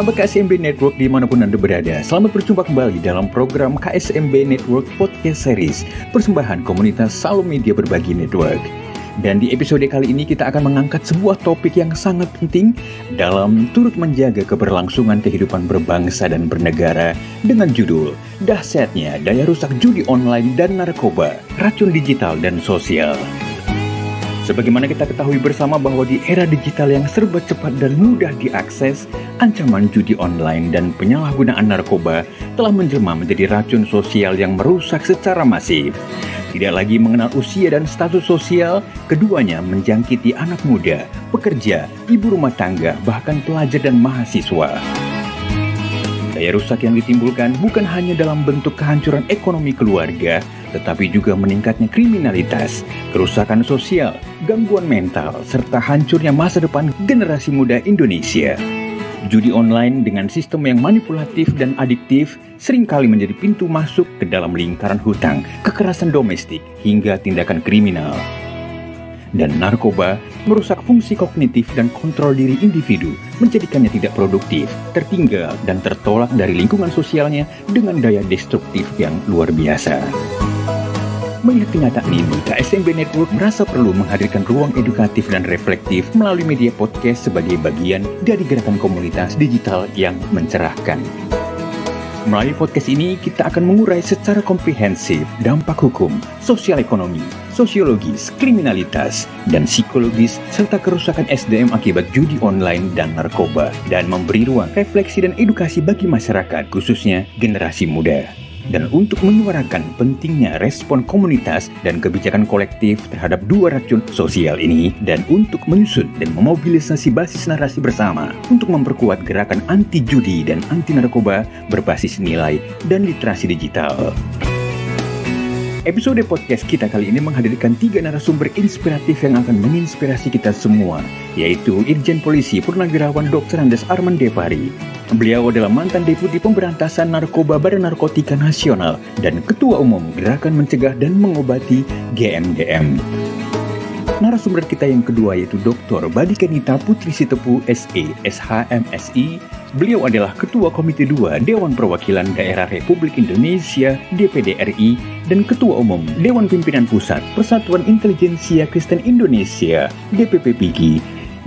Sahabat KSMB Network dimanapun Anda berada, selamat berjumpa kembali dalam program KSMB Network Podcast Series, persembahan komunitas Salom Media Berbagi Network. Dan di episode kali ini kita akan mengangkat sebuah topik yang sangat penting dalam turut menjaga keberlangsungan kehidupan berbangsa dan bernegara dengan judul Dahsyatnya Daya Rusak Judi Online dan Narkoba, Racun Digital dan Sosial. Sebagaimana kita ketahui bersama bahwa di era digital yang serba cepat dan mudah diakses, ancaman judi online dan penyalahgunaan narkoba telah menjelma menjadi racun sosial yang merusak secara masif. Tidak lagi mengenal usia dan status sosial, keduanya menjangkiti anak muda, pekerja, ibu rumah tangga, bahkan pelajar dan mahasiswa. Daya rusak yang ditimbulkan bukan hanya dalam bentuk kehancuran ekonomi keluarga, tetapi juga meningkatnya kriminalitas, kerusakan sosial, gangguan mental, serta hancurnya masa depan generasi muda Indonesia. Judi online dengan sistem yang manipulatif dan adiktif seringkali menjadi pintu masuk ke dalam lingkaran hutang, kekerasan domestik, hingga tindakan kriminal. Dan narkoba merusak fungsi kognitif dan kontrol diri individu, menjadikannya tidak produktif, tertinggal, dan tertolak dari lingkungan sosialnya dengan daya destruktif yang luar biasa. Melihat kenyataan ini, KSMB Network merasa perlu menghadirkan ruang edukatif dan reflektif melalui media podcast sebagai bagian dari gerakan komunitas digital yang mencerahkan. Melalui podcast ini, kita akan mengurai secara komprehensif dampak hukum, sosial ekonomi, sosiologis, kriminalitas, dan psikologis, serta kerusakan SDM akibat judi online dan narkoba, dan memberi ruang refleksi dan edukasi bagi masyarakat, khususnya generasi muda. Dan untuk menyuarakan pentingnya respon komunitas dan kebijakan kolektif terhadap dua racun sosial ini, dan untuk menyusun dan memobilisasi basis narasi bersama untuk memperkuat gerakan anti judi dan anti narkoba berbasis nilai dan literasi digital. Episode podcast kita kali ini menghadirkan 3 narasumber inspiratif yang akan menginspirasi kita semua, yaitu Irjen Polisi Purnawirawan Dr. Andes Arman Depari. Beliau adalah mantan Deputi Pemberantasan Narkoba Badan Narkotika Nasional dan Ketua Umum Gerakan Mencegah dan Mengobati GMDM. Narasumber kita yang kedua yaitu Dr. Badi Kenita Putri Sitepu SE, SHMSI. Beliau adalah Ketua Komite 2 Dewan Perwakilan Daerah Republik Indonesia DPD RI dan Ketua Umum Dewan Pimpinan Pusat Persatuan Intelijensia Kristen Indonesia DPP PIGI,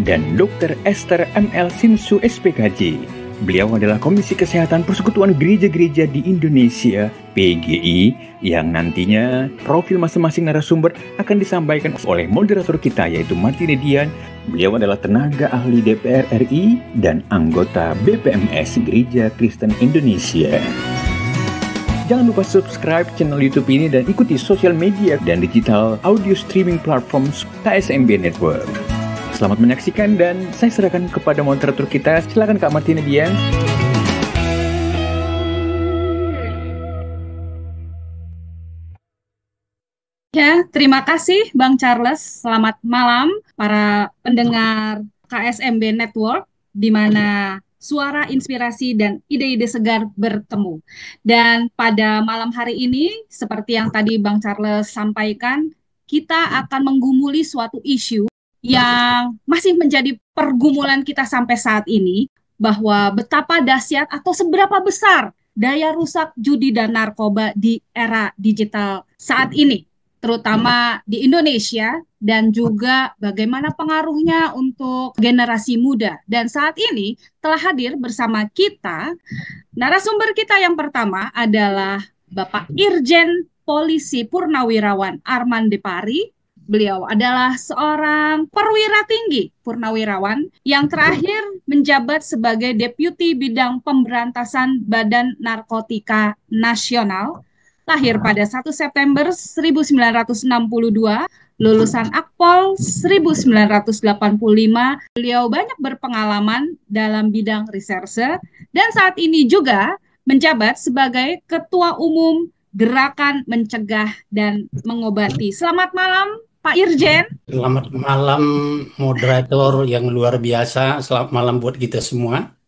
dan Dr. Esther ML Sinsu SPKJ. Beliau adalah Komisi Kesehatan Persekutuan Gereja-Gereja di Indonesia PGI, yang nantinya profil masing-masing narasumber akan disampaikan oleh moderator kita yaitu Martine Dian. Beliau adalah tenaga ahli DPR RI dan anggota BPMS Gereja Kristen Indonesia. Jangan lupa subscribe channel YouTube ini dan ikuti sosial media dan digital audio streaming platforms KSMB Network. Selamat menyaksikan dan saya serahkan kepada moderator kita. Silakan Kak Martine Dian. Ya, terima kasih Bang Charles. Selamat malam para pendengar KSMB Network, di mana suara inspirasi dan ide-ide segar bertemu. Dan pada malam hari ini, seperti yang tadi Bang Charles sampaikan, kita akan menggumuli suatu isu yang masih menjadi pergumulan kita sampai saat ini, bahwa betapa dahsyat atau seberapa besar daya rusak judi dan narkoba di era digital saat ini, terutama di Indonesia, dan juga bagaimana pengaruhnya untuk generasi muda. Dan saat ini telah hadir bersama kita, narasumber kita yang pertama adalah Bapak Irjen Polisi Purnawirawan Arman Depari. Beliau adalah seorang perwira tinggi purnawirawan yang terakhir menjabat sebagai Deputi Bidang Pemberantasan Badan Narkotika Nasional. Lahir pada 1 September 1962, lulusan Akpol 1985. Beliau banyak berpengalaman dalam bidang reserse dan saat ini juga menjabat sebagai Ketua Umum Gerakan Mencegah dan Mengobati. Selamat malam Pak Irjen. Selamat malam moderator yang luar biasa. Selamat malam buat kita semua.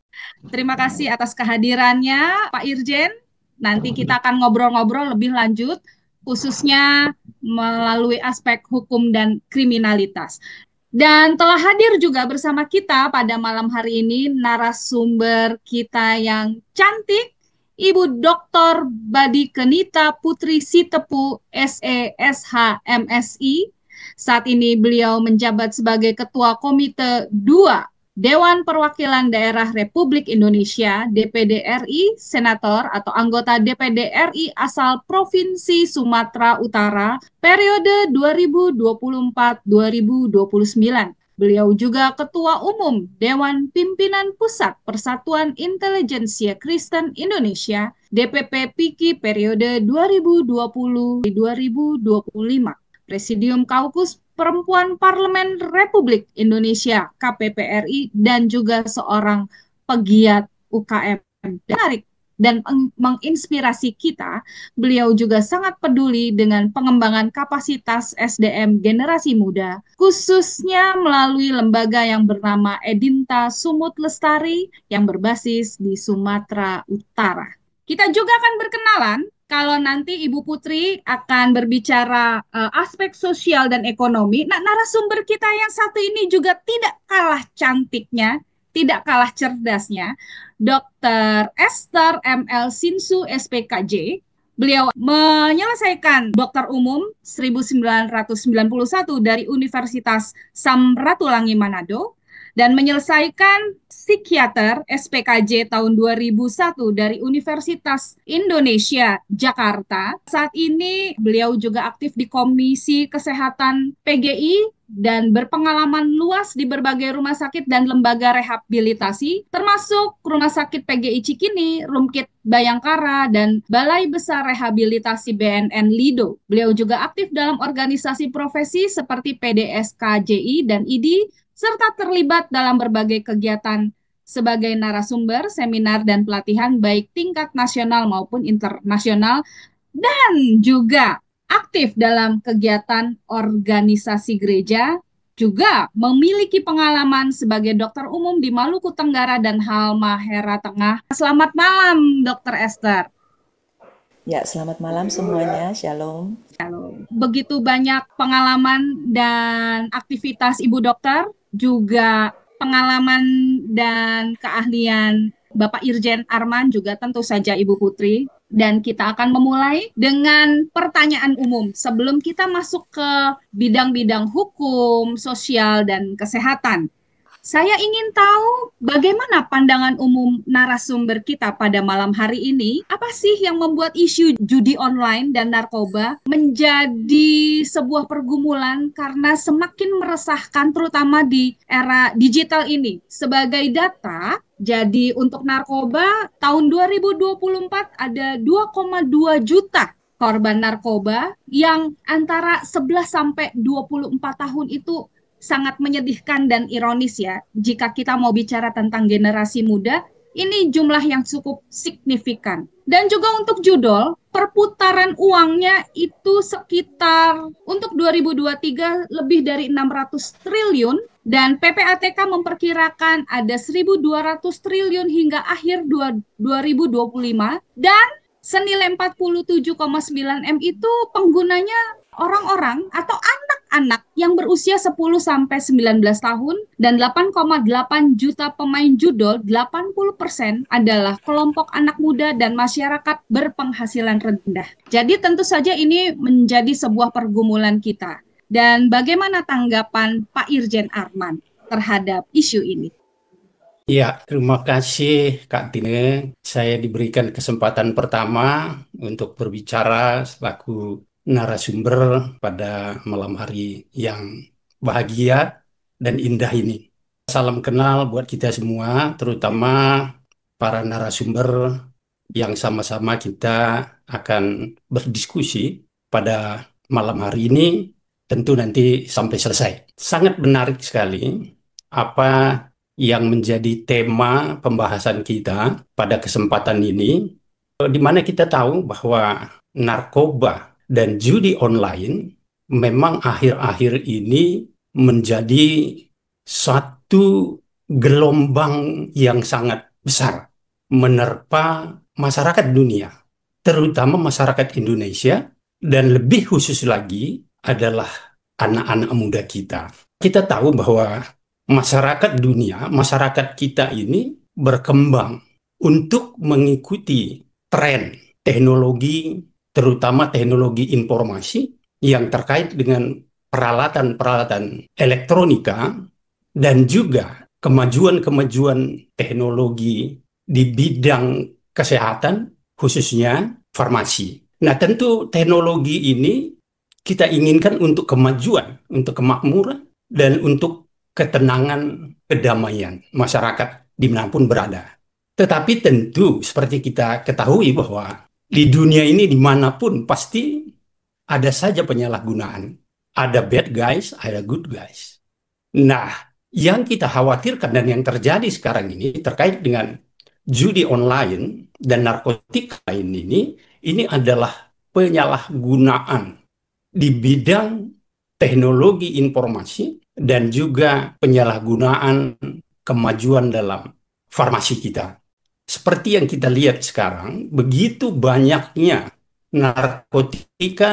Terima kasih atas kehadirannya Pak Irjen. Nanti kita akan ngobrol-ngobrol lebih lanjut, khususnya melalui aspek hukum dan kriminalitas. Dan telah hadir juga bersama kita pada malam hari ini narasumber kita yang cantik, Ibu Dr. Badi Kenita Putri Sitepu, SE/SH MSI. Saat ini beliau menjabat sebagai Ketua Komite 2 Dewan Perwakilan Daerah Republik Indonesia, DPD RI, Senator atau anggota DPD RI asal Provinsi Sumatera Utara, periode 2024-2029. Beliau juga Ketua Umum Dewan Pimpinan Pusat Persatuan Intelijensia Kristen Indonesia, DPP PIKI periode 2020-2025. Presidium Kaukus Perempuan Parlemen Republik Indonesia KPPRI dan juga seorang pegiat UKM. Menarik dan menginspirasi kita, beliau juga sangat peduli dengan pengembangan kapasitas SDM generasi muda, khususnya melalui lembaga yang bernama Edinta Sumut Lestari yang berbasis di Sumatera Utara. Kita juga akan berkenalan kalau nanti Ibu Putri akan berbicara aspek sosial dan ekonomi. Nah, narasumber kita yang satu ini juga tidak kalah cantiknya, tidak kalah cerdasnya, Dr. Esther ML Sinsu SPKJ. Beliau menyelesaikan doktor umum 1991 dari Universitas Samratulangi Manado dan menyelesaikan psikiater SPKJ tahun 2001 dari Universitas Indonesia Jakarta. Saat ini beliau juga aktif di Komisi Kesehatan PGI dan berpengalaman luas di berbagai rumah sakit dan lembaga rehabilitasi, termasuk Rumah Sakit PGI Cikini, Rumkit Bayangkara, dan Balai Besar Rehabilitasi BNN Lido. Beliau juga aktif dalam organisasi profesi seperti PDSKJI dan IDI, serta terlibat dalam berbagai kegiatan sebagai narasumber, seminar, dan pelatihan baik tingkat nasional maupun internasional, dan juga aktif dalam kegiatan organisasi gereja, juga memiliki pengalaman sebagai dokter umum di Maluku Tenggara dan Halmahera Tengah. Selamat malam, Dokter Esther. Ya, selamat malam semuanya. Shalom. Begitu banyak pengalaman dan aktivitas Ibu Dokter, juga pengalaman dan keahlian Bapak Irjen Arman, juga tentu saja Ibu Putri. Dan kita akan memulai dengan pertanyaan umum sebelum kita masuk ke bidang-bidang hukum, sosial, dan kesehatan. Saya ingin tahu bagaimana pandangan umum narasumber kita pada malam hari ini. Apa sih yang membuat isu judi online dan narkoba menjadi sebuah pergumulan karena semakin meresahkan terutama di era digital ini? Sebagai data, jadi untuk narkoba tahun 2024 ada 2,2 juta korban narkoba yang antara 11 sampai 24 tahun itu sangat menyedihkan dan ironis ya. Jika kita mau bicara tentang generasi muda, ini jumlah yang cukup signifikan. Dan juga untuk judul, perputaran uangnya itu sekitar untuk 2023 lebih dari 600 triliun dan PPATK memperkirakan ada 1.200 triliun hingga akhir 2025 dan senilai 47,9 M itu penggunanya orang-orang atau anak-anak yang berusia 10 sampai 19 tahun dan 8,8 juta pemain judol, 80% adalah kelompok anak muda dan masyarakat berpenghasilan rendah. Jadi tentu saja ini menjadi sebuah pergumulan kita. Dan bagaimana tanggapan Pak Irjen Arman terhadap isu ini? Ya, terima kasih Kak Tine. Saya diberikan kesempatan pertama untuk berbicara selaku narasumber pada malam hari yang bahagia dan indah ini. Salam kenal buat kita semua, terutama para narasumber yang sama-sama kita akan berdiskusi pada malam hari ini, tentu nanti sampai selesai. Sangat menarik sekali apa yang menjadi tema pembahasan kita pada kesempatan ini, di mana kita tahu bahwa narkoba dan judi online memang akhir-akhir ini menjadi satu gelombang yang sangat besar menerpa masyarakat dunia, terutama masyarakat Indonesia, dan lebih khusus lagi adalah anak-anak muda kita. kita tahu bahwa masyarakat dunia, masyarakat kita ini berkembang untuk mengikuti tren teknologi, terutama teknologi informasi yang terkait dengan peralatan-peralatan elektronika dan juga kemajuan-kemajuan teknologi di bidang kesehatan, khususnya farmasi. Nah, tentu teknologi ini kita inginkan untuk kemajuan, untuk kemakmuran, dan untuk ketenangan, kedamaian masyarakat dimanapun berada. Tetapi tentu seperti kita ketahui bahwa di dunia ini dimanapun pasti ada saja penyalahgunaan. Ada bad guys, ada good guys. Nah, yang kita khawatirkan dan yang terjadi sekarang ini terkait dengan judi online dan narkotika ini adalah penyalahgunaan di bidang teknologi informasi dan juga penyalahgunaan kemajuan dalam farmasi kita. Seperti yang kita lihat sekarang, begitu banyaknya narkotika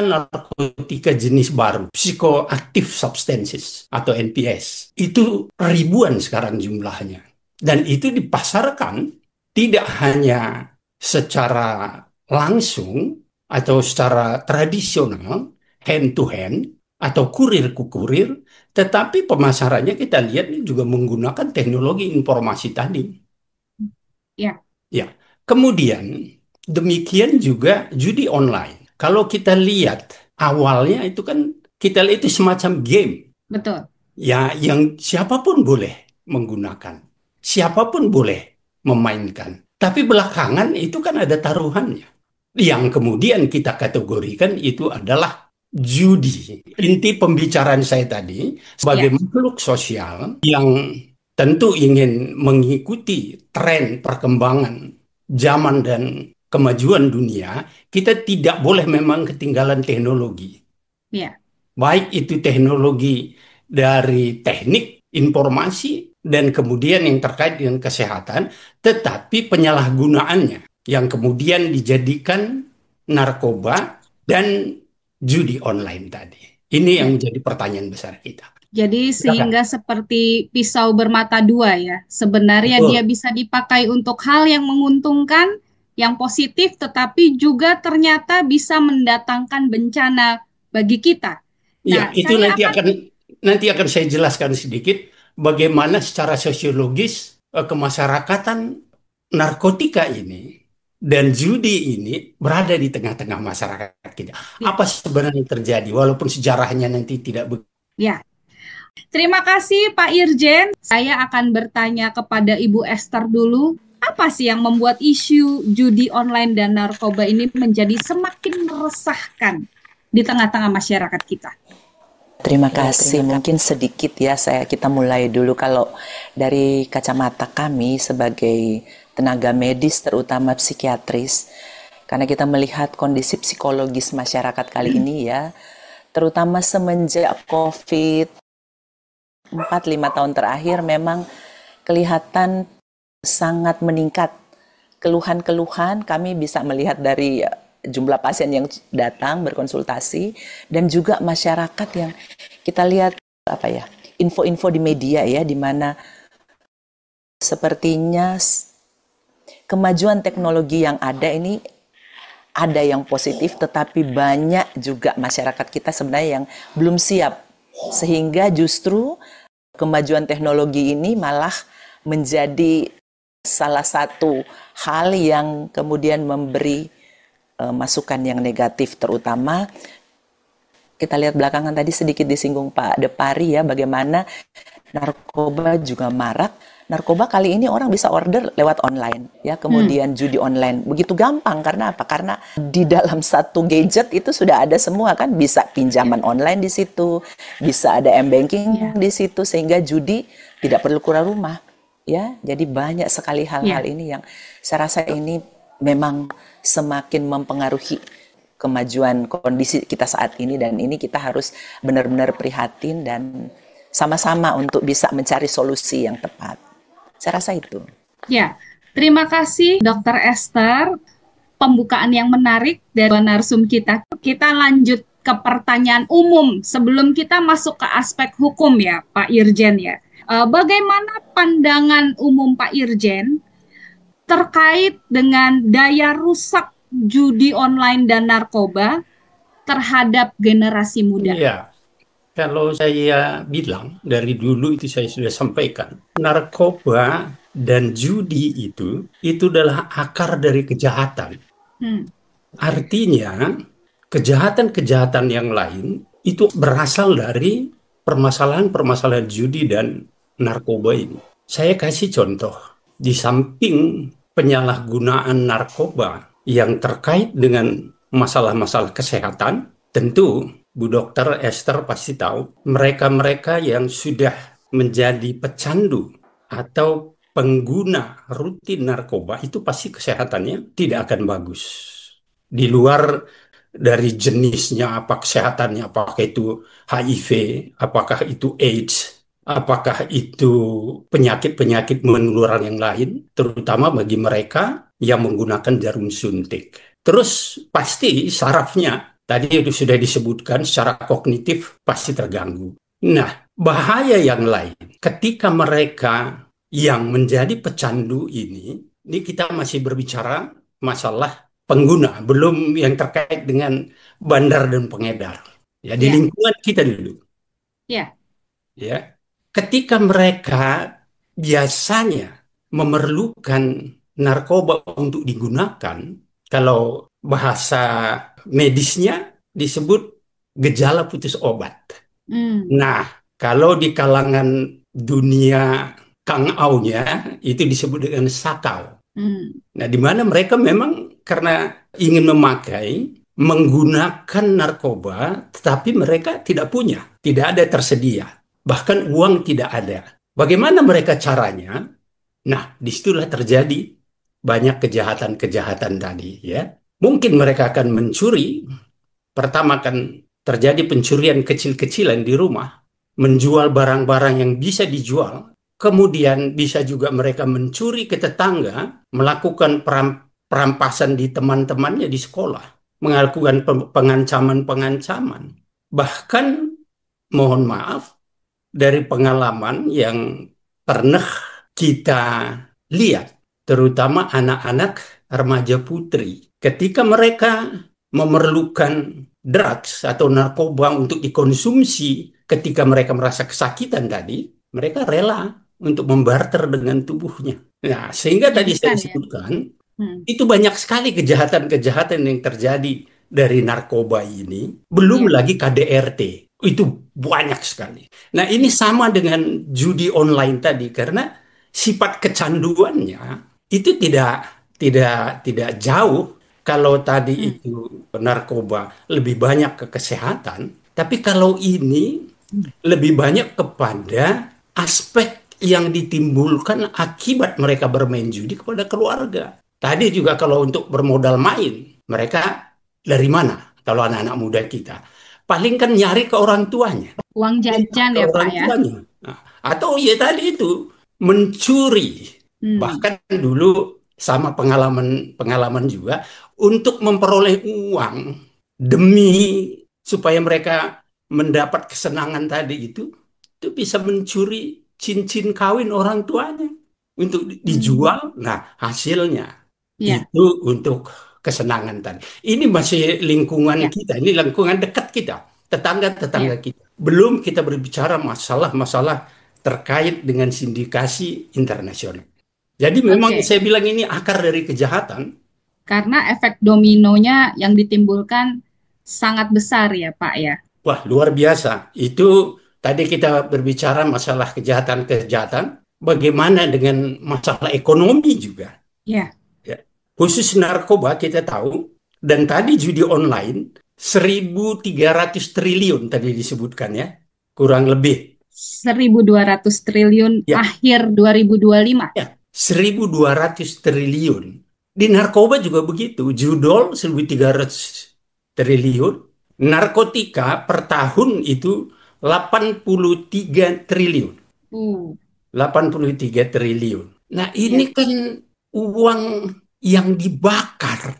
jenis baru, psychoactive substances atau NPS. Itu ribuan sekarang jumlahnya. Dan itu dipasarkan tidak hanya secara langsung atau secara tradisional, hand to hand, atau kurir ke kurir, tetapi pemasarannya kita lihat juga menggunakan teknologi informasi tadi. Ya. Ya. Kemudian, demikian juga judi online. Kalau kita lihat awalnya itu kan kita lihat itu semacam game. Betul. Ya, yang siapapun boleh menggunakan. Siapapun boleh memainkan. Tapi belakangan itu kan ada taruhannya. Yang kemudian kita kategorikan itu adalah judi. Inti pembicaraan saya tadi sebagai makhluk sosial yang tentu ingin mengikuti tren perkembangan zaman dan kemajuan dunia, kita tidak boleh memang ketinggalan teknologi. Ya. Baik itu teknologi dari teknik, informasi, dan kemudian yang terkait dengan kesehatan, tetapi penyalahgunaannya yang kemudian dijadikan narkoba dan judi online tadi. Ini yang menjadi pertanyaan besar kita. Jadi sehingga seperti pisau bermata dua ya. Sebenarnya Betul. dia bisa dipakai untuk hal yang menguntungkan, yang positif, tetapi juga ternyata bisa mendatangkan bencana bagi kita. Ya, Nah, itu saya nanti akan saya jelaskan sedikit bagaimana secara sosiologis kemasyarakatan narkotika ini dan judi ini berada di tengah-tengah masyarakat kita. Apa sebenarnya yang terjadi walaupun sejarahnya nanti tidak begitu. Ya. Terima kasih Pak Irjen. Saya akan bertanya kepada Ibu Esther dulu. Apa sih yang membuat isu judi online dan narkoba ini menjadi semakin meresahkan di tengah-tengah masyarakat kita? Terima kasih. Mungkin sedikit ya kita mulai dulu. Kalau dari kacamata kami sebagai tenaga medis terutama psikiatris, karena kita melihat kondisi psikologis masyarakat kali ini ya, terutama semenjak COVID 4-5 tahun terakhir memang kelihatan sangat meningkat. Keluhan-keluhan kami bisa melihat dari jumlah pasien yang datang berkonsultasi dan juga masyarakat yang kita lihat info-info di media ya, di mana sepertinya kemajuan teknologi yang ada ini ada yang positif, tetapi banyak juga masyarakat kita sebenarnya yang belum siap, sehingga justru kemajuan teknologi ini malah menjadi salah satu hal yang kemudian memberi masukan yang negatif, terutama kita lihat belakangan tadi sedikit disinggung Pak Depari ya, bagaimana narkoba juga marak. Narkoba kali ini orang bisa order lewat online ya, kemudian judi online begitu gampang. Karena apa? Karena di dalam satu gadget itu sudah ada semua kan, bisa pinjaman online di situ, bisa ada m-banking di situ, sehingga judi tidak perlu keluar rumah ya. Jadi banyak sekali hal-hal ini yang saya rasa ini memang semakin mempengaruhi kemajuan kondisi kita saat ini, dan ini kita harus benar-benar prihatin dan sama-sama untuk bisa mencari solusi yang tepat. Saya rasa itu. Ya, terima kasih Dr. Esther. Pembukaan yang menarik dari narsum kita. Kita lanjut ke pertanyaan umum sebelum kita masuk ke aspek hukum ya, Pak Irjen ya. Bagaimana pandangan umum Pak Irjen terkait dengan daya rusak judi online dan narkoba terhadap generasi muda? Iya, kalau saya bilang dari dulu itu saya sudah sampaikan, narkoba dan judi itu adalah akar dari kejahatan. Hmm. Artinya, kejahatan-kejahatan yang lain itu berasal dari permasalahan-permasalahan judi dan narkoba ini. Saya kasih contoh, di samping penyalahgunaan narkoba yang terkait dengan masalah-masalah kesehatan, tentu Bu Dokter Esther pasti tahu, mereka-mereka yang sudah menjadi pecandu atau pengguna rutin narkoba itu pasti kesehatannya tidak akan bagus. Di luar dari jenisnya, apa kesehatannya, apakah itu HIV, apakah itu AIDS, apakah itu penyakit-penyakit menular yang lain, terutama bagi mereka yang menggunakan jarum suntik. Terus pasti sarafnya, tadi itu sudah disebutkan, secara kognitif pasti terganggu. Nah, bahaya yang lain, ketika mereka yang menjadi pecandu ini kita masih berbicara masalah pengguna, belum yang terkait dengan bandar dan pengedar. Ya, di Ya, lingkungan kita dulu. ya, Ya, ketika mereka biasanya memerlukan narkoba untuk digunakan, kalau bahasa medisnya disebut gejala putus obat. hmm, Nah, kalau di kalangan dunia Kang Aunya itu disebut dengan sakau. hmm, Nah, di mana mereka memang karena ingin memakai, menggunakan narkoba, tetapi mereka tidak punya, tidak ada tersedia, bahkan uang tidak ada. Bagaimana mereka caranya? Nah, disitulah terjadi banyak kejahatan-kejahatan tadi, ya. Mungkin mereka akan mencuri, pertama kan terjadi pencurian kecil-kecilan di rumah, menjual barang-barang yang bisa dijual. Kemudian bisa juga mereka mencuri ke tetangga, melakukan perampasan di teman-temannya di sekolah, melakukan pengancaman-pengancaman. Bahkan, mohon maaf, dari pengalaman yang pernah kita lihat, terutama anak-anak remaja putri, ketika mereka memerlukan drugs atau narkoba untuk dikonsumsi ketika mereka merasa kesakitan tadi, mereka rela untuk membarter dengan tubuhnya. Nah, sehingga tadi saya pendidikan ya. sebutkan, Hmm, itu banyak sekali kejahatan-kejahatan yang terjadi dari narkoba ini, belum ya, lagi KDRT. Itu banyak sekali. Nah, ini ya, sama dengan judi online tadi karena sifat kecanduannya itu tidak jauh. Kalau tadi hmm, itu narkoba lebih banyak ke kesehatan, tapi kalau ini lebih banyak kepada aspek yang ditimbulkan akibat mereka bermain judi kepada keluarga. Tadi juga kalau untuk bermodal main, mereka dari mana? Kalau anak-anak muda kita, paling kan nyari ke orang tuanya, uang jajan ke ya Pak orang ya. tuanya. Nah, atau ya tadi itu mencuri. Hmm, Bahkan dulu sama pengalaman juga untuk memperoleh uang demi supaya mereka mendapat kesenangan tadi itu bisa mencuri cincin kawin orang tuanya untuk hmm, dijual. Nah, hasilnya ya, itu untuk kesenangan tadi. Ini masih lingkungan ya, kita, ini lingkungan dekat kita, tetangga-tetangga ya. kita. Belum kita berbicara masalah-masalah terkait dengan sindikasi internasional. Jadi memang Oke, saya bilang ini akar dari kejahatan. karena efek dominonya yang ditimbulkan sangat besar ya Pak ya. Wah, luar biasa. Itu tadi kita berbicara masalah kejahatan-kejahatan, bagaimana dengan masalah ekonomi juga. Ya, Ya. Khusus narkoba kita tahu, dan tadi judi online 1.300 triliun tadi disebutkan ya, kurang lebih. 1.200 triliun Ya, akhir 2025. ya, 1.200 triliun. Di narkoba juga begitu, judol 1.300 triliun, narkotika per tahun itu 83 triliun. Uh, 83 triliun. Nah, ini ya, kan uang yang dibakar.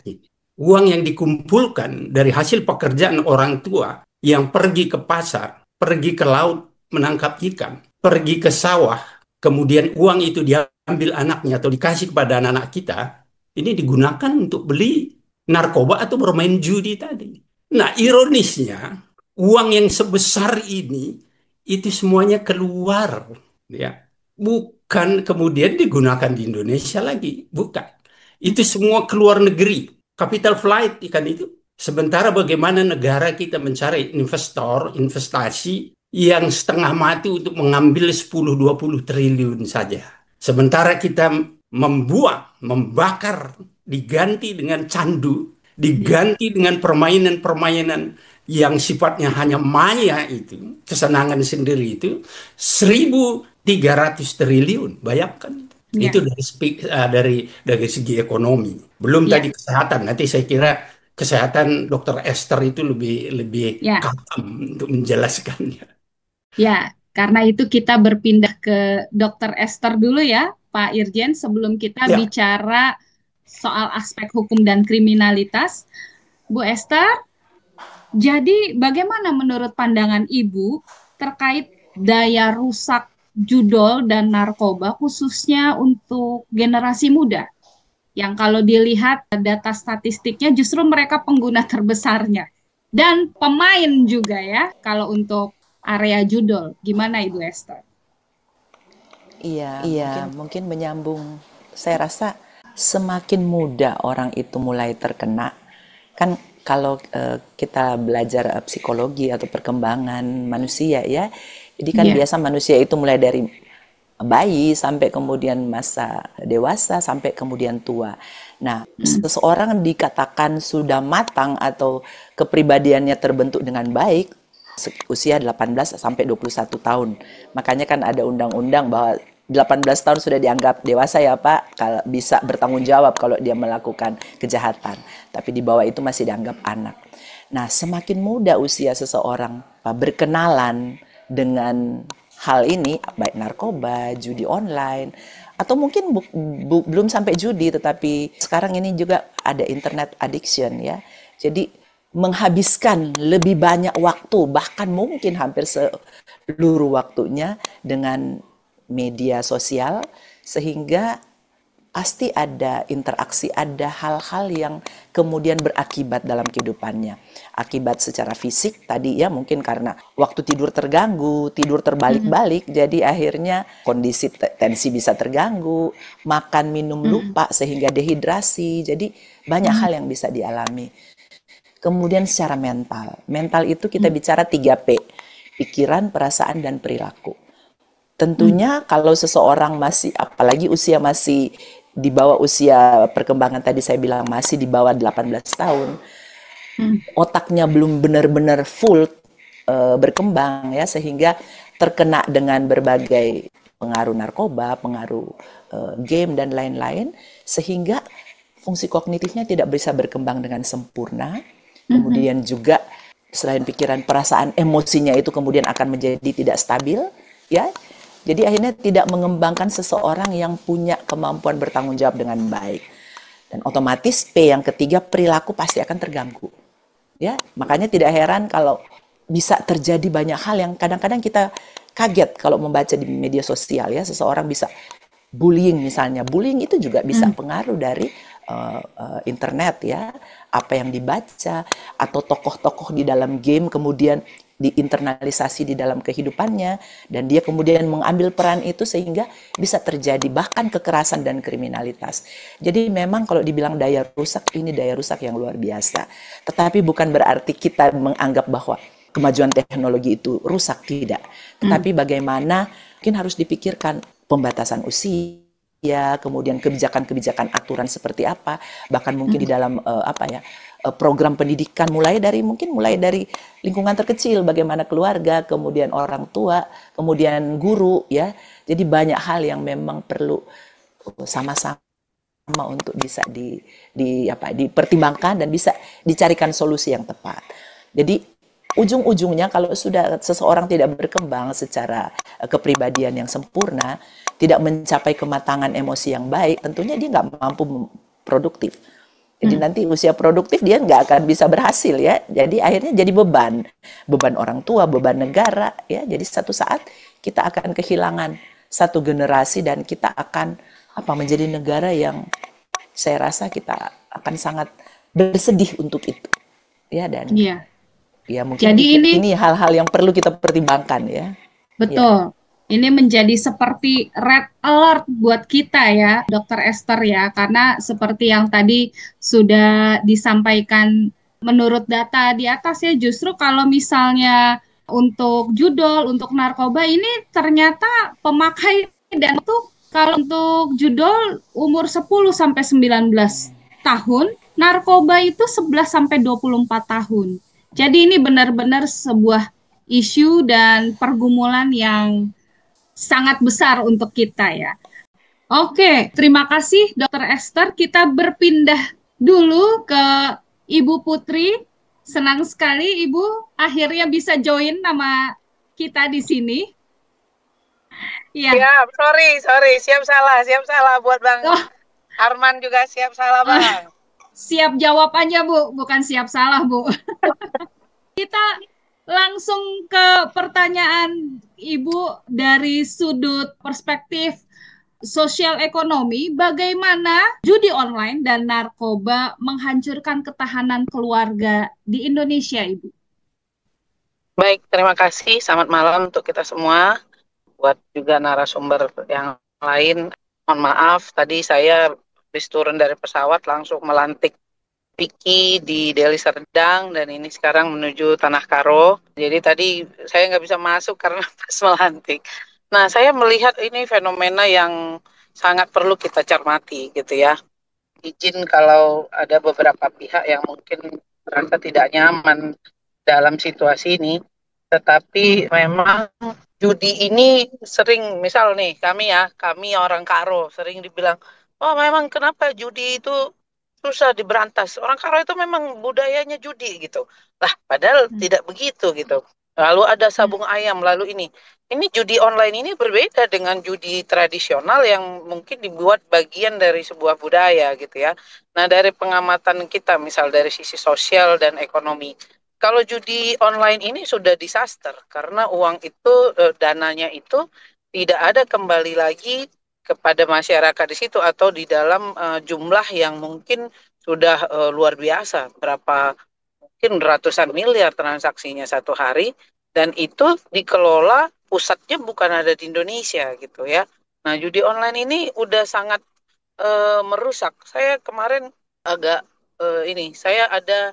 uang yang dikumpulkan dari hasil pekerjaan orang tua yang pergi ke pasar, pergi ke laut menangkap ikan, pergi ke sawah, kemudian uang itu diambil anaknya atau dikasih kepada anak-anak kita, ini digunakan untuk beli narkoba atau bermain judi tadi. Nah, ironisnya, uang yang sebesar ini itu semuanya keluar, ya, bukan kemudian digunakan di Indonesia lagi, bukan. Itu semua keluar negeri, capital flight ikan itu. Sementara bagaimana negara kita mencari investor, investasi yang setengah mati untuk mengambil 10-20 triliun saja. Sementara kita membuang, membakar, diganti dengan candu, diganti dengan permainan-permainan yang sifatnya hanya maya itu, kesenangan sendiri itu, 1.300 triliun, bayangkan. Ya, Itu dari segi ekonomi. Belum ya, tadi kesehatan. Nanti saya kira kesehatan Dokter Esther itu lebih ya, katam untuk menjelaskannya. ya. Karena itu kita berpindah ke Dokter Esther dulu ya, Pak Irjen, sebelum kita Ya, bicara soal aspek hukum dan kriminalitas. Bu Esther, jadi bagaimana menurut pandangan Ibu terkait daya rusak judol dan narkoba khususnya untuk generasi muda? Yang kalau dilihat data statistiknya justru mereka pengguna terbesarnya. Dan pemain juga ya kalau untuk area judol. Gimana Ibu Esther? Iya, mungkin menyambung. Saya rasa semakin muda orang itu mulai terkena, kan kalau kita belajar psikologi atau perkembangan manusia ya, jadi kan Iya. biasa manusia itu mulai dari bayi sampai kemudian masa dewasa sampai kemudian tua. Nah, seseorang dikatakan sudah matang atau kepribadiannya terbentuk dengan baik usia 18 sampai 21 tahun. Makanya kan ada undang-undang bahwa 18 tahun sudah dianggap dewasa ya Pak, kalau bisa bertanggung jawab kalau dia melakukan kejahatan. Tapi di bawah itu masih dianggap anak. Nah, semakin muda usia seseorang Pak, berkenalan dengan hal ini, baik narkoba, judi online, atau mungkin belum sampai judi, tetapi sekarang ini juga ada internet addiction ya. Jadi menghabiskan lebih banyak waktu, bahkan mungkin hampir seluruh waktunya dengan media sosial, sehingga pasti ada interaksi, ada hal-hal yang kemudian berakibat dalam kehidupannya. Akibat secara fisik tadi ya, mungkin karena waktu tidur terganggu, tidur terbalik-balik, jadi akhirnya kondisi tensi bisa terganggu, makan minum lupa sehingga dehidrasi, jadi banyak hal yang bisa dialami. Kemudian secara mental itu kita bicara 3P, pikiran, perasaan, dan perilaku. Tentunya kalau seseorang masih, apalagi usia masih di bawah usia perkembangan tadi saya bilang masih di bawah 18 tahun, otaknya belum benar-benar full berkembang ya, sehingga terkena dengan berbagai pengaruh narkoba, pengaruh game dan lain-lain, sehingga fungsi kognitifnya tidak bisa berkembang dengan sempurna. Kemudian juga selain pikiran, perasaan, emosinya itu kemudian akan menjadi tidak stabil ya. Jadi akhirnya tidak mengembangkan seseorang yang punya kemampuan bertanggung jawab dengan baik. Dan otomatis P yang ketiga, perilaku pasti akan terganggu. Ya, makanya tidak heran kalau bisa terjadi banyak hal yang kadang-kadang kita kaget kalau membaca di media sosial ya, seseorang bisa bullying misalnya. Bullying itu juga bisa pengaruh dari internet ya, apa yang dibaca, atau tokoh-tokoh di dalam game kemudian diinternalisasi di dalam kehidupannya, dan dia kemudian mengambil peran itu sehingga bisa terjadi bahkan kekerasan dan kriminalitas. Jadi memang kalau dibilang daya rusak, ini daya rusak yang luar biasa. Tetapi bukan berarti kita menganggap bahwa kemajuan teknologi itu rusak, tidak. Tetapi bagaimana mungkin harus dipikirkan pembatasan usia, kemudian kebijakan-kebijakan aturan seperti apa, bahkan mungkin di dalam program pendidikan mulai dari lingkungan terkecil, bagaimana keluarga, kemudian orang tua, kemudian guru ya. Jadi banyak hal yang memang perlu sama-sama untuk bisa dipertimbangkan dan bisa dicarikan solusi yang tepat. Jadi ujung-ujungnya kalau sudah seseorang tidak berkembang secara kepribadian yang sempurna, tidak mencapai kematangan emosi yang baik, tentunya dia nggak mampu produktif. Jadi nanti usia produktif dia nggak akan bisa berhasil ya. Jadi akhirnya jadi beban orang tua, beban negara ya. Jadi satu saat kita akan kehilangan satu generasi dan kita akan menjadi negara yang saya rasa kita akan sangat bersedih untuk itu ya. Dan ya mungkin Jadi ini hal-hal yang perlu kita pertimbangkan ya. Betul. Ini menjadi seperti red alert buat kita ya, Dokter Esther ya, karena seperti yang tadi sudah disampaikan menurut data di atas ya, justru kalau misalnya untuk judol, untuk narkoba ini ternyata pemakai dan tuh kalau untuk judol umur 10 sampai 19 tahun, narkoba itu 11 sampai 24 tahun. Jadi ini benar-benar sebuah isu dan pergumulan yang sangat besar untuk kita ya. Oke, terima kasih Dokter Esther. Kita berpindah dulu ke Ibu Putri. Senang sekali Ibu akhirnya bisa join nama kita di sini. Ya, sorry, siap salah buat Bang Arman juga siap salah Bang. Siap jawab aja Bu, bukan siap salah Bu. Kita langsung ke pertanyaan Ibu dari sudut perspektif sosial ekonomi, bagaimana judi online dan narkoba menghancurkan ketahanan keluarga di Indonesia, Ibu? Baik, terima kasih. Selamat malam untuk kita semua. Buat juga narasumber yang lain, mohon maaf, tadi saya habis turun dari pesawat langsung melantik Vicky di Deli Serdang dan ini sekarang menuju Tanah Karo. Jadi tadi saya nggak bisa masuk karena pas melantik. Nah, saya melihat ini fenomena yang sangat perlu kita cermati gitu ya. Izin kalau ada beberapa pihak yang mungkin merasa tidak nyaman dalam situasi ini, tetapi memang judi ini sering, misal nih kami orang Karo sering dibilang, oh memang kenapa judi itu susah diberantas. Orang Karo itu memang budayanya judi gitu. Lah, padahal tidak begitu gitu. Lalu ada sabung ayam, lalu ini. Ini judi online ini berbeda dengan judi tradisional yang mungkin dibuat bagian dari sebuah budaya gitu ya. Nah, dari pengamatan kita, misal dari sisi sosial dan ekonomi, kalau judi online ini sudah disaster karena uang itu, dananya itu tidak ada kembali lagi kepada masyarakat di situ atau di dalam jumlah yang mungkin sudah luar biasa, mungkin ratusan miliar transaksinya satu hari, dan itu dikelola pusatnya bukan ada di Indonesia gitu ya. Nah, judi online ini udah sangat merusak. Saya kemarin agak saya ada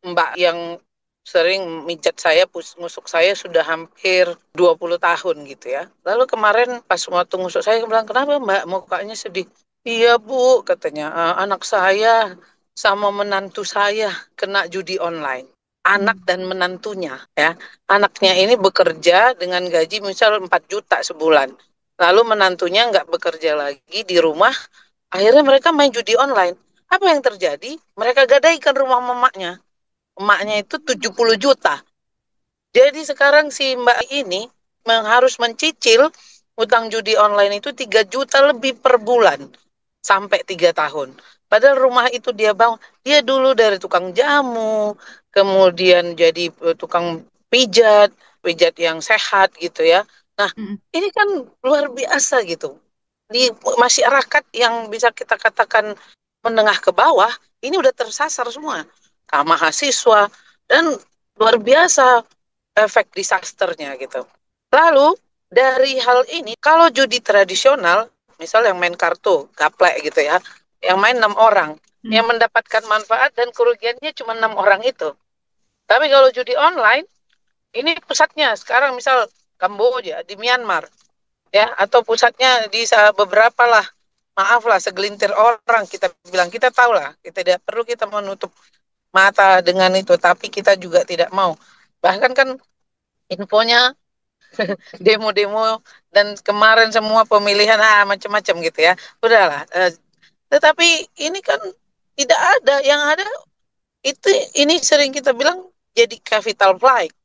Mbak yang sering mijat saya, ngusuk saya sudah hampir 20 tahun gitu ya. Lalu kemarin pas waktu ngusuk saya bilang, kenapa Mbak mukanya sedih? Iya Bu, katanya, anak saya sama menantu saya kena judi online. Anak dan menantunya ya. Anaknya ini bekerja dengan gaji misal 4 juta sebulan. Lalu menantunya nggak bekerja lagi di rumah, akhirnya mereka main judi online. Apa yang terjadi? Mereka gadaikan rumah mamanya. Emaknya itu 70 juta. Jadi sekarang si Mbak ini harus mencicil utang judi online itu 3 juta lebih per bulan sampai 3 tahun. Padahal rumah itu dia bangun, dia dulu dari tukang jamu, kemudian jadi tukang pijat yang sehat gitu ya. Nah, ini kan luar biasa gitu. Di masyarakat yang bisa kita katakan menengah ke bawah, ini udah tersasar semua. Mahasiswa, dan luar biasa efek disasternya gitu. Lalu dari hal ini, kalau judi tradisional, misal yang main kartu, gaplek gitu ya, yang main 6 orang, yang mendapatkan manfaat dan kerugiannya cuma 6 orang itu. Tapi kalau judi online, ini pusatnya sekarang misal Kamboja, di Myanmar, ya, atau pusatnya di beberapa lah, maaf lah, segelintir orang kita bilang, kita tahu lah, kita tidak perlu kita menutup mata dengan itu, tapi kita juga tidak mau. Bahkan kan infonya demo-demo dan kemarin semua pemilihan macam-macam gitu ya. Udahlah. Tetapi ini kan tidak ada, yang ada itu, ini sering kita bilang jadi capital flight.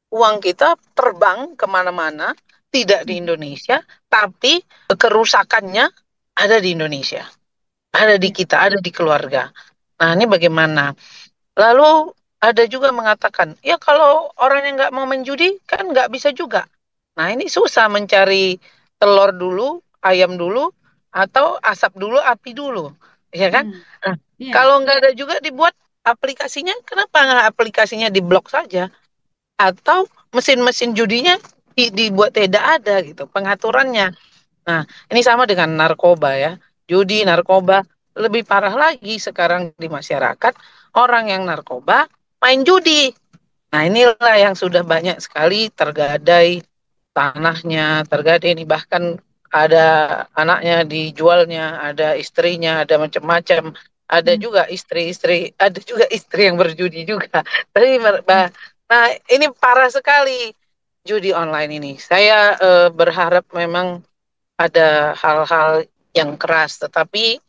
Uang kita terbang kemana-mana, tidak di Indonesia, tapi kerusakannya ada di Indonesia. ada di Ya. kita, ada di keluarga. Nah, ini bagaimana? Lalu ada juga mengatakan, ya kalau orang yang nggak mau main judi kan nggak bisa juga. Nah, ini susah mencari telur dulu, ayam dulu, atau asap dulu, api dulu, ya kan? Hmm. Nah, Ya. kalau nggak ada juga dibuat aplikasinya, kenapa nggak aplikasinya diblok saja? Atau mesin-mesin judinya dibuat tidak ada gitu pengaturannya. Nah, ini sama dengan narkoba ya. Judi, narkoba, lebih parah lagi sekarang di masyarakat, orang yang narkoba main judi. Nah, inilah yang sudah banyak sekali tergadai tanahnya, tergadai ini bahkan ada anaknya dijualnya, ada istrinya, ada macam-macam. Ada Hmm. juga istri-istri, ada juga istri yang berjudi juga. Tapi, Hmm. nah ini parah sekali judi online ini. Saya berharap memang ada hal-hal yang keras, tetapi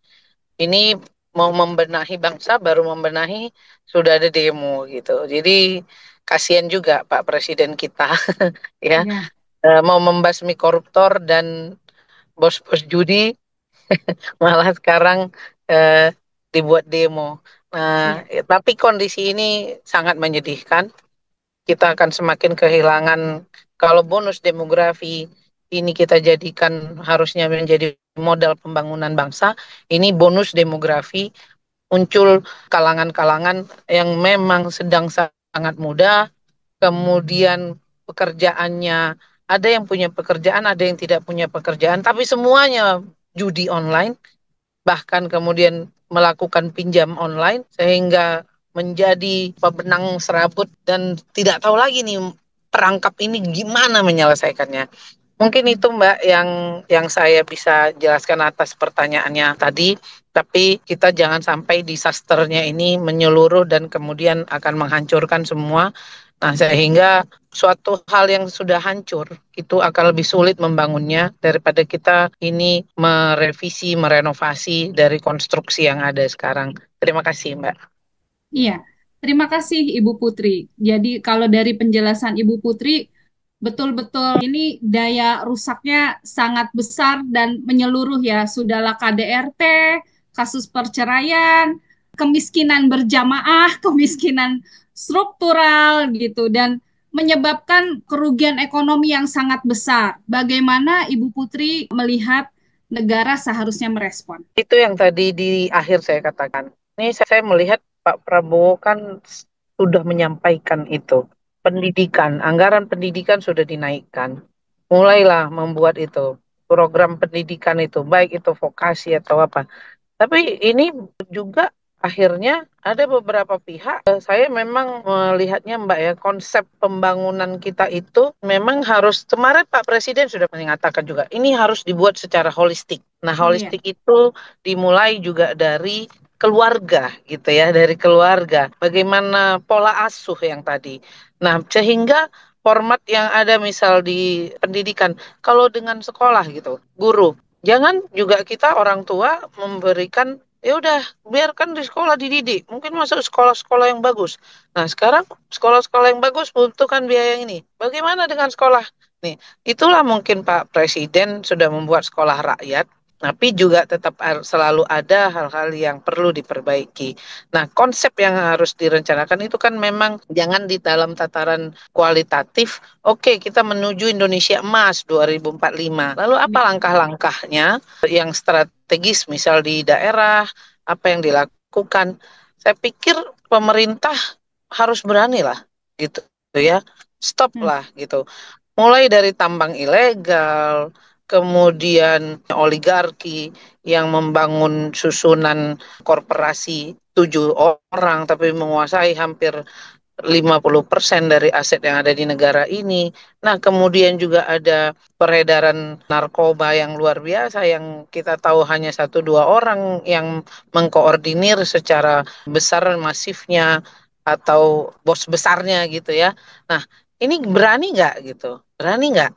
ini mau membenahi bangsa, baru membenahi sudah ada demo gitu. Jadi kasihan juga Pak Presiden kita ya, Ya. mau membasmi koruptor dan bos-bos judi, malah sekarang eh, dibuat demo. Nah, Ya. tapi kondisi ini sangat menyedihkan. Kita akan semakin kehilangan kalau bonus demografi ini kita jadikan harusnya menjadi modal pembangunan bangsa. Ini bonus demografi muncul kalangan-kalangan yang memang sedang sangat muda, kemudian pekerjaannya ada yang punya pekerjaan, ada yang tidak punya pekerjaan, tapi semuanya judi online, bahkan kemudian melakukan pinjam online sehingga menjadi pebenang serabut dan tidak tahu lagi nih perangkap ini gimana menyelesaikannya. Mungkin Hmm. itu Mbak yang saya bisa jelaskan atas pertanyaannya tadi, tapi kita jangan sampai disasternya ini menyeluruh dan kemudian akan menghancurkan semua. Nah, sehingga suatu hal yang sudah hancur itu akan lebih sulit membangunnya daripada kita ini merevisi, merenovasi dari konstruksi yang ada sekarang. Terima kasih, Mbak. Iya, terima kasih Ibu Putri. Jadi kalau dari penjelasan Ibu Putri, betul-betul ini daya rusaknya sangat besar dan menyeluruh ya. Sudahlah KDRT, kasus perceraian, kemiskinan berjamaah, kemiskinan struktural gitu, dan menyebabkan kerugian ekonomi yang sangat besar. Bagaimana Ibu Putri melihat negara seharusnya merespon? Itu yang tadi di akhir saya katakan. Ini saya melihat Pak Prabowo kan sudah menyampaikan itu. Pendidikan, anggaran pendidikan sudah dinaikkan. Mulailah membuat itu. Program pendidikan itu, baik itu vokasi atau apa. Tapi ini juga akhirnya ada beberapa pihak, saya memang melihatnya Mbak ya, konsep pembangunan kita itu memang harus, kemarin Pak Presiden sudah mengatakan juga, ini harus dibuat secara holistik. Nah, Iya. holistik itu dimulai juga dari keluarga gitu ya, dari keluarga. Bagaimana pola asuh yang tadi. Nah, sehingga format yang ada misal di pendidikan, kalau dengan sekolah gitu, guru, jangan juga kita orang tua memberikan ya udah biarkan di sekolah dididik. Mungkin masuk sekolah-sekolah yang bagus. Nah, sekarang sekolah-sekolah yang bagus membutuhkan biaya ini. Bagaimana dengan sekolah? Nih, itulah mungkin Pak Presiden sudah membuat sekolah rakyat, tapi juga tetap selalu ada hal-hal yang perlu diperbaiki. Nah, konsep yang harus direncanakan itu kan memang jangan di dalam tataran kualitatif. Oke, kita menuju Indonesia Emas 2045. Lalu apa Ya. langkah-langkahnya yang strategis, misal di daerah, apa yang dilakukan? Saya pikir pemerintah harus berani lah, gitu ya. Stop Hmm. lah, gitu. Mulai dari tambang ilegal, kemudian oligarki yang membangun susunan korporasi 7 orang, tapi menguasai hampir 50% dari aset yang ada di negara ini. Nah, kemudian juga ada peredaran narkoba yang luar biasa yang kita tahu hanya 1-2 orang yang mengkoordinir secara besar masifnya atau bos besarnya gitu ya. Nah, ini berani nggak gitu? Berani nggak?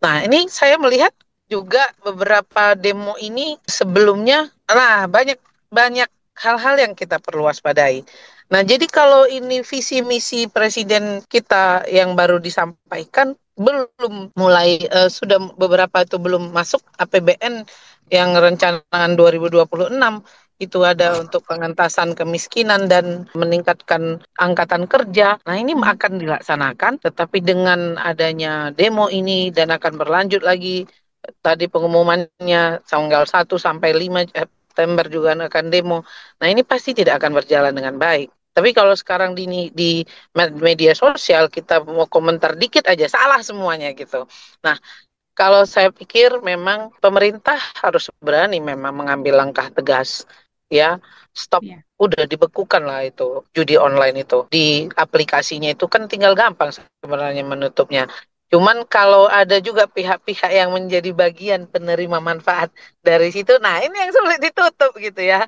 Nah, ini saya melihat juga beberapa demo ini sebelumnya, nah banyak banyak hal-hal yang kita perlu waspadai. Nah, jadi kalau ini visi misi presiden kita yang baru disampaikan belum mulai, sudah beberapa itu belum masuk APBN yang rencanaan 2026, itu ada untuk pengentasan kemiskinan dan meningkatkan angkatan kerja. Nah, ini akan dilaksanakan, tetapi dengan adanya demo ini dan akan berlanjut lagi, tadi pengumumannya tanggal 1 sampai 5 September juga akan demo. Nah, ini pasti tidak akan berjalan dengan baik. Tapi kalau sekarang di media sosial kita mau komentar dikit aja salah semuanya gitu. Nah, kalau saya pikir memang pemerintah harus berani memang mengambil langkah tegas, ya, stop, Ya. udah dibekukan lah itu judi online itu di aplikasinya itu kan tinggal gampang sebenarnya menutupnya. Cuman kalau ada juga pihak-pihak yang menjadi bagian penerima manfaat dari situ, nah ini yang sulit ditutup gitu ya.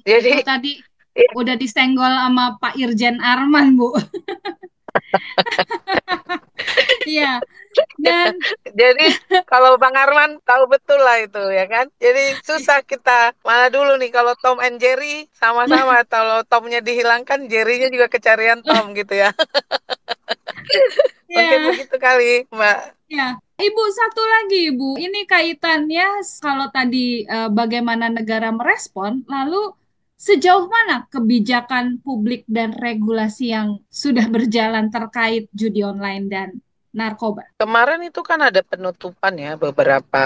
Jadi Tadi udah disenggol sama Pak Irjen Arman, Bu. Iya. Dan Jadi kalau Bang Arman tahu betul lah itu ya kan. Jadi susah kita mana dulu nih kalau Tom and Jerry sama-sama, kalau Tomnya dihilangkan Jerry-nya juga kecarian Tom gitu ya. Mungkin ya, begitu kali Mbak. ya. Ibu, satu lagi, Ibu. Ini kaitannya kalau tadi bagaimana negara merespon, lalu sejauh mana kebijakan publik dan regulasi yang sudah berjalan terkait judi online dan narkoba? Kemarin itu kan ada penutupan ya beberapa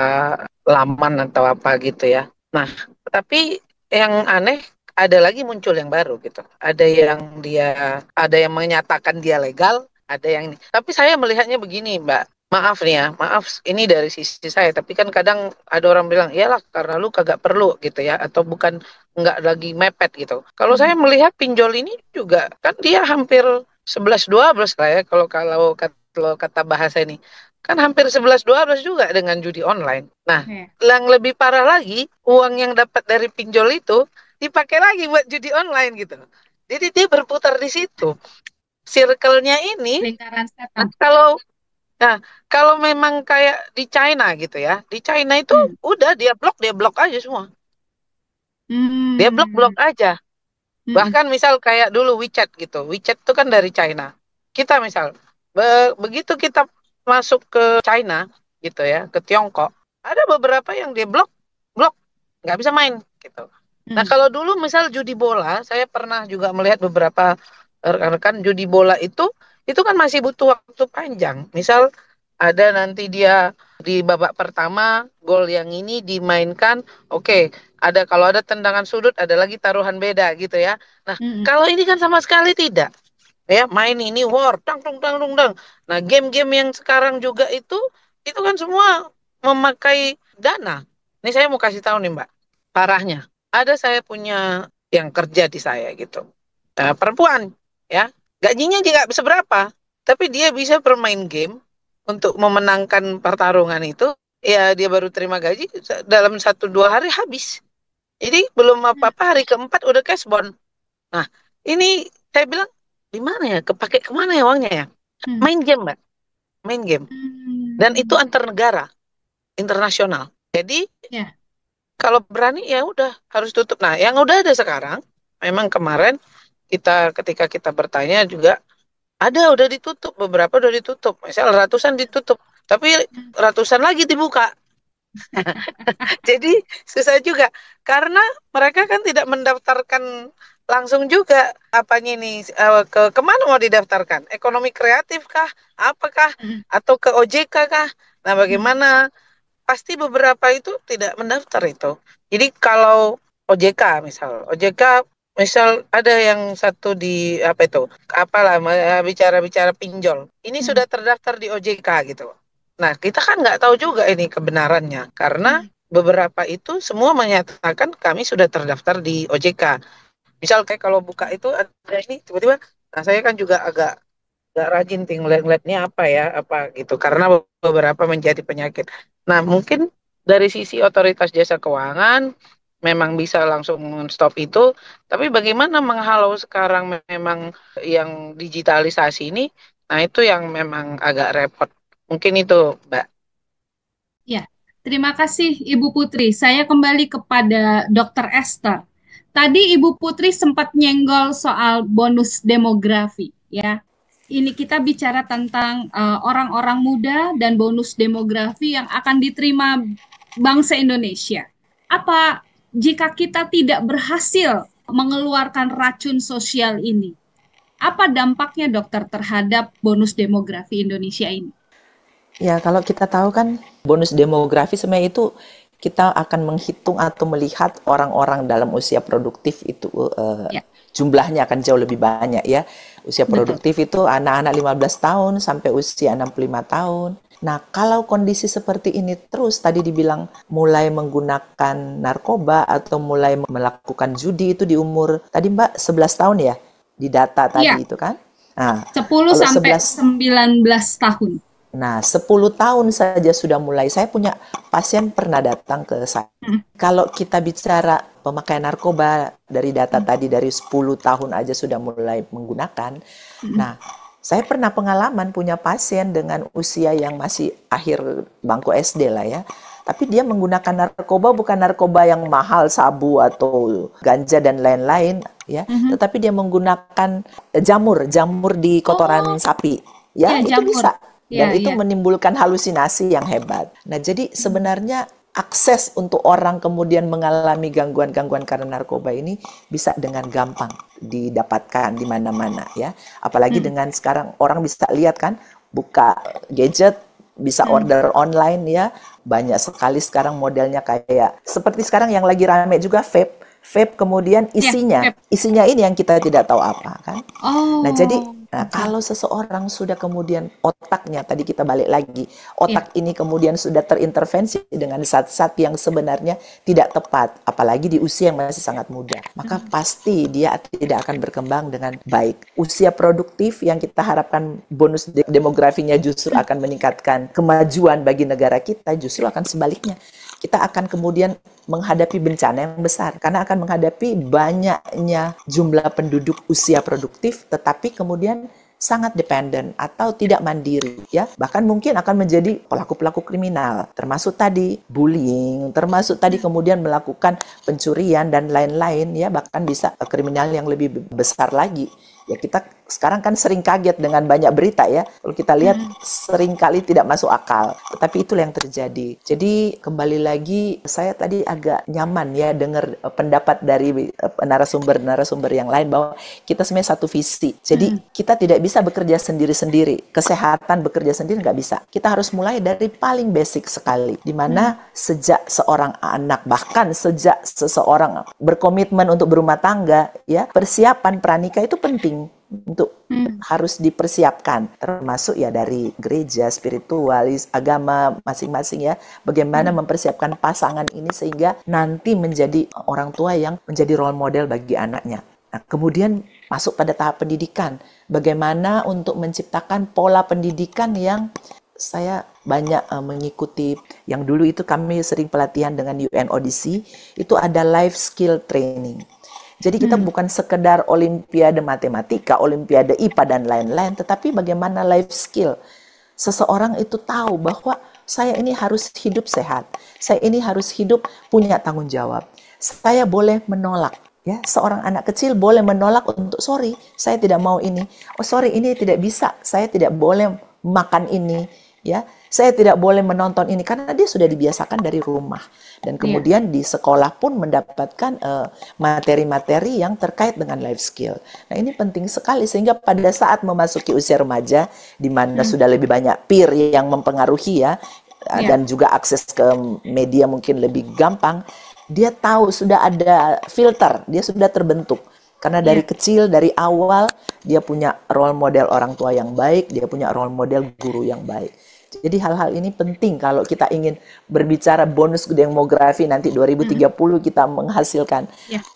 laman atau apa gitu ya. Nah, tapi yang aneh ada lagi muncul yang baru gitu. Ada yang menyatakan dia legal, ada yang ini. Tapi saya melihatnya begini, Mbak. Maaf nih ya, maaf ini dari sisi saya. Tapi kan kadang ada orang bilang, iyalah karena lu kagak perlu gitu ya, atau bukan nggak lagi mepet gitu. Kalau saya melihat pinjol ini juga kan dia hampir 11-12 lah ya kalau kata bahasa ini. Kan hampir 11-12 juga dengan judi online. Nah, Ya. yang lebih parah lagi, uang yang dapat dari pinjol itu dipakai lagi buat judi online gitu. Jadi dia berputar di situ. Circle-nya ini, Lingkaran setan. nah, kalau memang kayak di China gitu ya, di China itu udah dia blok aja semua. Dia blok aja. Bahkan misal kayak dulu WeChat gitu. WeChat itu kan dari China. Kita misal, begitu kita masuk ke China gitu ya, ke Tiongkok, ada beberapa yang dia blok, nggak bisa main gitu. Nah, kalau dulu misal judi bola, saya pernah juga melihat beberapa rekan-rekan judi bola itu kan masih butuh waktu panjang. Misal ada nanti dia di babak pertama gol yang ini dimainkan, oke, kalau ada tendangan sudut ada lagi taruhan beda gitu ya. Nah, kalau ini kan sama sekali tidak. Ya, main ini war, dang dang dang dang dang. Nah, game-game yang sekarang juga itu kan semua memakai dana. Ini saya mau kasih tahu nih, Mbak. Parahnya, ada saya punya yang kerja di saya gitu. Perempuan, ya. Gajinya juga seberapa, tapi dia bisa bermain game untuk memenangkan pertarungan itu. Ya, dia baru terima gaji dalam 1-2 hari habis. Jadi belum apa-apa hari keempat udah cashbon. Nah, ini saya bilang di mana ya? Kepake kemana ya uangnya ya? Main game, Mbak. Main game. Dan itu antar negara, internasional. Jadi kalau berani ya udah harus tutup. Nah, yang udah ada sekarang, memang kemarin ketika kita bertanya juga udah ditutup, beberapa udah ditutup. Misal ratusan ditutup, tapi ratusan lagi dibuka. Jadi susah juga karena mereka kan tidak mendaftarkan langsung juga apanya ini kemana mau didaftarkan, ekonomi kreatif kah, apakah atau ke OJK kah. Nah, bagaimana, pasti beberapa itu tidak mendaftar itu. Jadi kalau OJK misal ada yang satu di apa itu apalah bicara pinjol ini sudah terdaftar di OJK gitu. Nah, kita kan nggak tahu juga ini kebenarannya karena beberapa itu semua menyatakan kami sudah terdaftar di OJK. Misal kayak kalau buka itu ada ini tiba-tiba, nah saya kan juga agak rajin ngeliat-ngeliatnya apa gitu karena beberapa menjadi penyakit. Nah, mungkin dari sisi otoritas jasa keuangan memang bisa langsung stop itu, tapi bagaimana menghalau sekarang memang yang digitalisasi ini, nah itu yang memang agak repot. Mungkin itu, Mbak. Ya, terima kasih Ibu Putri. Saya kembali kepada Dr. Esther. Tadi Ibu Putri sempat nyenggol soal bonus demografi, ya. Ini kita bicara tentang orang-orang muda dan bonus demografi yang akan diterima bangsa Indonesia. Apa jika kita tidak berhasil mengeluarkan racun sosial ini, apa dampaknya dokter terhadap bonus demografi Indonesia ini? Ya, kalau kita tahu kan bonus demografi sebenarnya itu kita akan menghitung atau melihat orang-orang dalam usia produktif itu Ya, jumlahnya akan jauh lebih banyak ya. Usia betul. produktif itu anak-anak 15 tahun sampai usia 65 tahun. Nah, kalau kondisi seperti ini terus tadi dibilang mulai menggunakan narkoba atau mulai melakukan judi itu di umur tadi Mbak 11 tahun ya di data tadi Iya, itu kan. Nah, 10 kalau sampai 11 19 tahun. Nah, 10 tahun saja sudah mulai. Saya punya pasien pernah datang ke saya. Hmm. Kalau kita bicara pemakaian narkoba dari data tadi dari 10 tahun aja sudah mulai menggunakan. Nah, saya pernah pengalaman punya pasien dengan usia yang masih akhir bangku SD lah ya. Tapi dia menggunakan narkoba bukan narkoba yang mahal, sabu atau ganja dan lain-lain ya, tetapi dia menggunakan jamur di kotoran Oh, sapi. Ya, ya itu jamur. bisa. Dan Ya, itu ya. menimbulkan halusinasi yang hebat. Nah, jadi sebenarnya akses untuk orang kemudian mengalami gangguan-gangguan karena narkoba ini bisa dengan gampang didapatkan di mana-mana ya. Apalagi dengan sekarang orang bisa lihat kan, buka gadget, bisa order online ya. Banyak sekali sekarang modelnya kayak seperti sekarang yang lagi rame juga vape. Vape kemudian Ya, vape. isinya ini yang kita tidak tahu apa kan. Nah, jadi Oh, kalau seseorang sudah kemudian otaknya, tadi kita balik lagi, ya. otak ini kemudian sudah terintervensi dengan zat-zat yang sebenarnya tidak tepat, apalagi di usia yang masih sangat muda, maka pasti dia tidak akan berkembang dengan baik. Usia produktif yang kita harapkan bonus demografinya justru akan meningkatkan kemajuan bagi negara kita, justru akan sebaliknya. Kita akan kemudian menghadapi bencana yang besar karena akan menghadapi banyaknya jumlah penduduk usia produktif tetapi kemudian sangat dependen atau tidak mandiri ya, bahkan mungkin akan menjadi pelaku-pelaku kriminal, termasuk tadi bullying, termasuk tadi kemudian melakukan pencurian dan lain-lain ya, bahkan bisa kriminal yang lebih besar lagi. Ya, kita sekarang kan sering kaget dengan banyak berita ya. Kalau kita lihat sering kali tidak masuk akal. Tetapi itulah yang terjadi. Jadi kembali lagi saya tadi agak nyaman ya dengar pendapat dari narasumber yang lain bahwa kita sebenarnya satu visi. Jadi kita tidak bisa bekerja sendiri-sendiri. Kesehatan bekerja sendiri nggak bisa. Kita harus mulai dari paling basic sekali. Di mana sejak seorang anak, bahkan sejak seseorang berkomitmen untuk berumah tangga, ya persiapan pranikah itu penting untuk harus dipersiapkan, termasuk ya dari gereja, spiritualis, agama masing-masing ya, bagaimana mempersiapkan pasangan ini sehingga nanti menjadi orang tua yang menjadi role model bagi anaknya. Nah, kemudian masuk pada tahap pendidikan, bagaimana untuk menciptakan pola pendidikan yang saya banyak mengikuti, yang dulu itu kami sering pelatihan dengan UNODC, itu ada life skill training. Jadi kita bukan sekedar olimpiade matematika, olimpiade IPA dan lain-lain, tetapi bagaimana life skill. Seseorang itu tahu bahwa saya ini harus hidup sehat, saya ini harus hidup punya tanggung jawab. Saya boleh menolak. Ya, seorang anak kecil boleh menolak untuk sorry, saya tidak mau ini. Oh sorry, ini tidak bisa, saya tidak boleh makan ini. Ya, saya tidak boleh menonton ini karena dia sudah dibiasakan dari rumah dan kemudian di sekolah pun mendapatkan materi-materi yang terkait dengan life skill. Nah ini penting sekali sehingga pada saat memasuki usia remaja di mana sudah lebih banyak peer yang mempengaruhi ya dan juga akses ke media mungkin lebih gampang, dia tahu sudah ada filter, dia sudah terbentuk. Karena dari kecil, dari awal, dia punya role model orang tua yang baik, dia punya role model guru yang baik. Jadi hal-hal ini penting kalau kita ingin berbicara bonus demografi nanti 2030 kita menghasilkan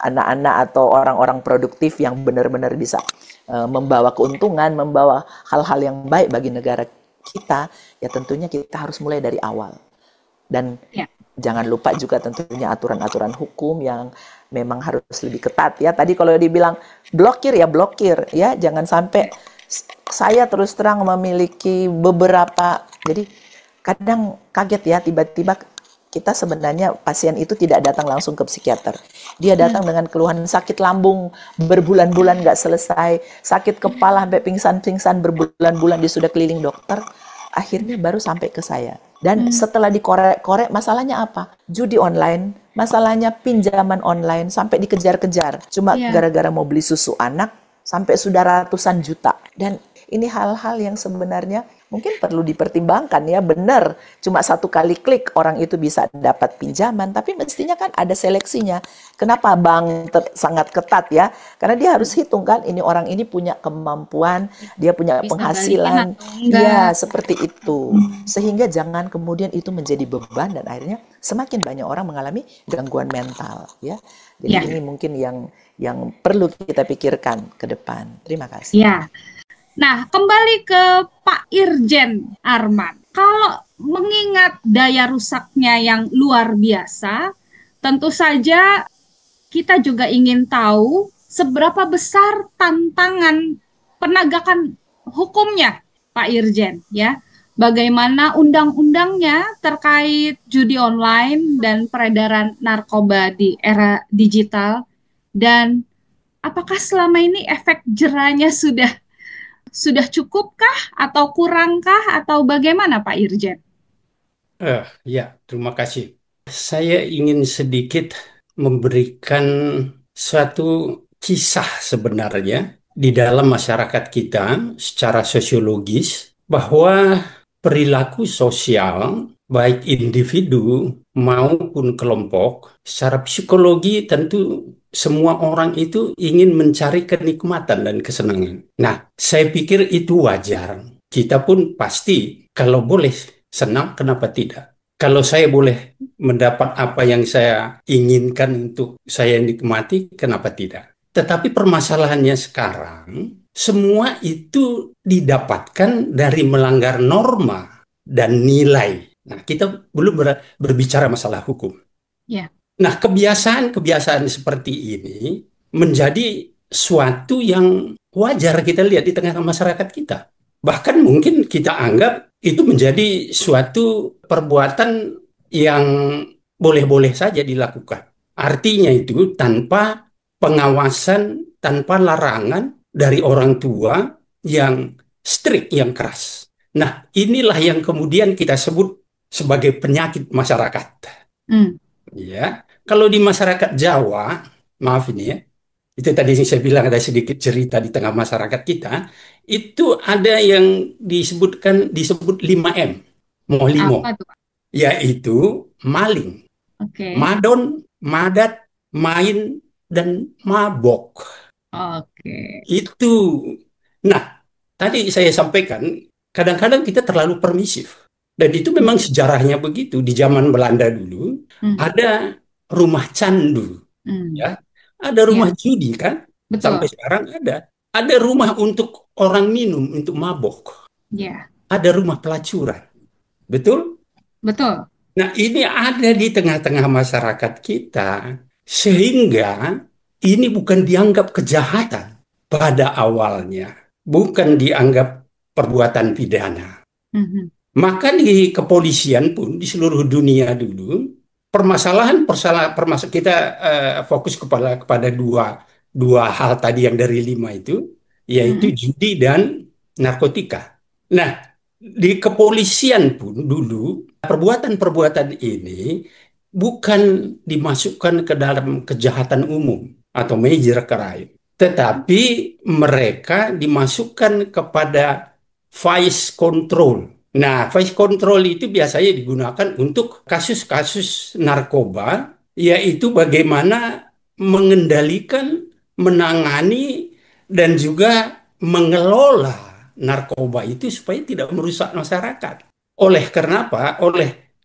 anak-anak atau orang-orang produktif yang benar-benar bisa membawa keuntungan, membawa hal-hal yang baik bagi negara kita, ya tentunya kita harus mulai dari awal. Dan jangan lupa juga tentunya aturan-aturan hukum yang memang harus lebih ketat ya. Tadi kalau dibilang blokir ya, jangan sampai saya terus terang memiliki beberapa, jadi kadang kaget ya tiba-tiba kita sebenarnya pasien itu tidak datang langsung ke psikiater. Dia datang dengan keluhan sakit lambung berbulan-bulan nggak selesai, sakit kepala sampai pingsan-pingsan berbulan-bulan, dia sudah keliling dokter, akhirnya baru sampai ke saya. Dan setelah dikorek-korek, masalahnya apa? Judi online, masalahnya pinjaman online, sampai dikejar-kejar. Cuma gara-gara mau beli susu anak, sampai sudah ratusan juta. Dan ini hal-hal yang sebenarnya mungkin perlu dipertimbangkan ya, benar. Cuma satu kali klik orang itu bisa dapat pinjaman, tapi mestinya kan ada seleksinya. Kenapa bank sangat ketat ya? Karena dia harus hitung kan, ini orang ini punya kemampuan, dia punya Bisa penghasilan, balikan atau enggak. ya seperti itu. Sehingga jangan kemudian itu menjadi beban dan akhirnya semakin banyak orang mengalami gangguan mental ya. Jadi Ya. ini mungkin yang perlu kita pikirkan ke depan. Terima kasih. Ya. Nah, kembali ke Pak Irjen Arman. Kalau mengingat daya rusaknya yang luar biasa, tentu saja kita juga ingin tahu seberapa besar tantangan penegakan hukumnya, Pak Irjen, ya. Bagaimana undang-undangnya terkait judi online dan peredaran narkoba di era digital, dan apakah selama ini efek jerahnya sudah cukupkah atau kurangkah atau bagaimana Pak Irjen? Ya, terima kasih. Saya ingin sedikit memberikan suatu kisah sebenarnya di dalam masyarakat kita secara sosiologis bahwa perilaku sosial baik individu maupun kelompok secara psikologi tentu semua orang itu ingin mencari kenikmatan dan kesenangan. Nah, saya pikir itu wajar. Kita pun pasti kalau boleh senang, kenapa tidak? Kalau saya boleh mendapat apa yang saya inginkan untuk saya nikmati, kenapa tidak? Tetapi permasalahannya sekarang, semua itu didapatkan dari melanggar norma dan nilai. Nah, kita belum berbicara masalah hukum. Ya. Nah, kebiasaan-kebiasaan seperti ini menjadi suatu yang wajar kita lihat di tengah masyarakat kita. Bahkan mungkin kita anggap itu menjadi suatu perbuatan yang boleh-boleh saja dilakukan. Artinya itu tanpa pengawasan, tanpa larangan dari orang tua yang strict, yang keras. Nah, inilah yang kemudian kita sebut sebagai penyakit masyarakat. Ya, kalau di masyarakat Jawa, maaf ini ya, itu tadi yang saya bilang ada sedikit cerita di tengah masyarakat kita, itu ada yang disebut 5M, Molimo, Apa tuh, Pak? yaitu maling, Oke. madon, madat, main, dan mabok. Oke. Itu. Nah, tadi saya sampaikan, kadang-kadang kita terlalu permisif. Dan itu memang sejarahnya begitu. Di zaman Belanda dulu, ada rumah candu. Ya. Ada rumah judi kan? Betul. Sampai sekarang ada. Ada rumah untuk orang minum, untuk mabok. Ya. Ada rumah pelacuran. Betul? Betul. Nah, ini ada di tengah-tengah masyarakat kita. Sehingga ini bukan dianggap kejahatan pada awalnya. Bukan dianggap perbuatan pidana. Maka di kepolisian pun di seluruh dunia dulu, permasalahan kita fokus kepada dua hal tadi yang dari 5 itu, yaitu judi dan narkotika. Nah, di kepolisian pun dulu perbuatan-perbuatan ini bukan dimasukkan ke dalam kejahatan umum atau major crime, tetapi mereka dimasukkan kepada vice control. Nah, vice control itu biasanya digunakan untuk kasus-kasus narkoba, yaitu bagaimana mengendalikan, menangani, dan juga mengelola narkoba itu supaya tidak merusak masyarakat. Oleh karena apa?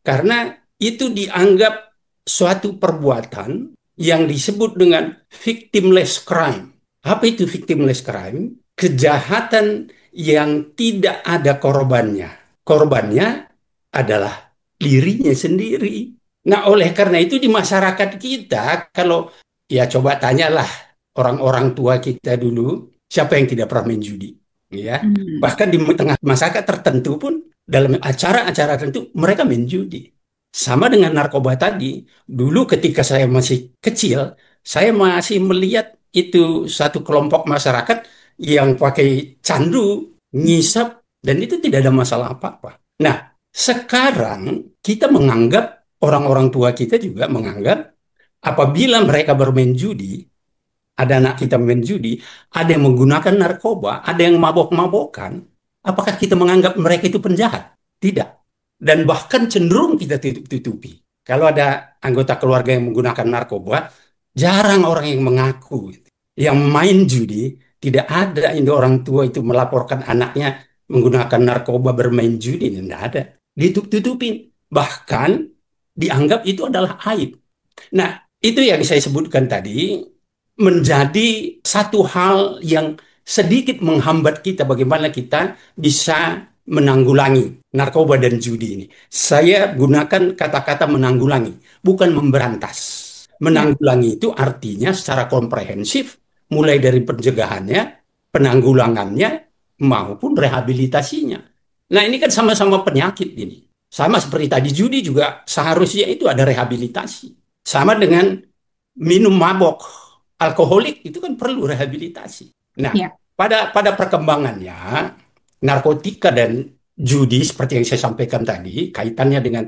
Karena itu dianggap suatu perbuatan yang disebut dengan victimless crime. Apa itu victimless crime? Kejahatan yang tidak ada korbannya. Korbannya adalah dirinya sendiri. Nah, oleh karena itu di masyarakat kita, kalau ya coba tanyalah orang-orang tua kita dulu, siapa yang tidak pernah main judi? Ya, bahkan di tengah masyarakat tertentu pun dalam acara-acara tertentu mereka main judi. Sama dengan narkoba tadi. Dulu ketika saya masih kecil, saya masih melihat itu satu kelompok masyarakat yang pakai candu, ngisap, dan itu tidak ada masalah apa-apa. Nah, Sekarang kita menganggap, orang-orang tua kita juga menganggap, apabila mereka bermain judi, ada anak kita main judi, ada yang menggunakan narkoba, ada yang mabok-mabokan, apakah kita menganggap mereka itu penjahat? Tidak. Dan bahkan cenderung kita tutup-tutupi. Kalau ada anggota keluarga yang menggunakan narkoba, jarang orang yang mengaku. Yang main judi, tidak ada ini orang tua itu melaporkan anaknya menggunakan narkoba bermain judi. Tidak ada. Ditutup-tutupin. Bahkan dianggap itu adalah aib. Nah, itu yang saya sebutkan tadi, menjadi satu hal yang sedikit menghambat kita bagaimana kita bisa menanggulangi narkoba dan judi ini. Saya gunakan kata-kata menanggulangi, bukan memberantas. Menanggulangi itu artinya secara komprehensif, mulai dari pencegahannya, penanggulangannya, maupun rehabilitasinya. Nah, ini kan sama-sama penyakit ini. Sama seperti tadi judi juga seharusnya itu ada rehabilitasi. Sama dengan minum mabok, alkoholik itu kan perlu rehabilitasi. Nah, Ya. pada perkembangannya, narkotika dan judi seperti yang saya sampaikan tadi, kaitannya dengan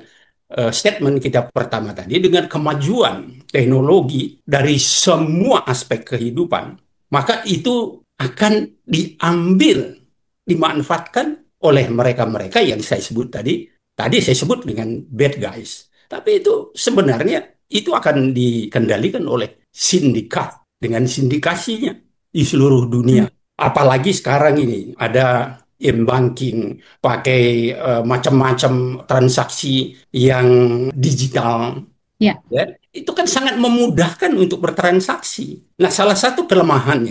statement kita pertama tadi, dengan kemajuan teknologi dari semua aspek kehidupan, maka itu akan diambil, dimanfaatkan oleh mereka-mereka yang saya sebut tadi. Tadi saya sebut dengan bad guys. Tapi itu sebenarnya itu akan dikendalikan oleh sindikat dengan sindikasinya di seluruh dunia. Apalagi sekarang ini ada m-banking, pakai macam-macam transaksi yang digital. Ya. Ya, itu kan sangat memudahkan untuk bertransaksi. Nah, salah satu kelemahan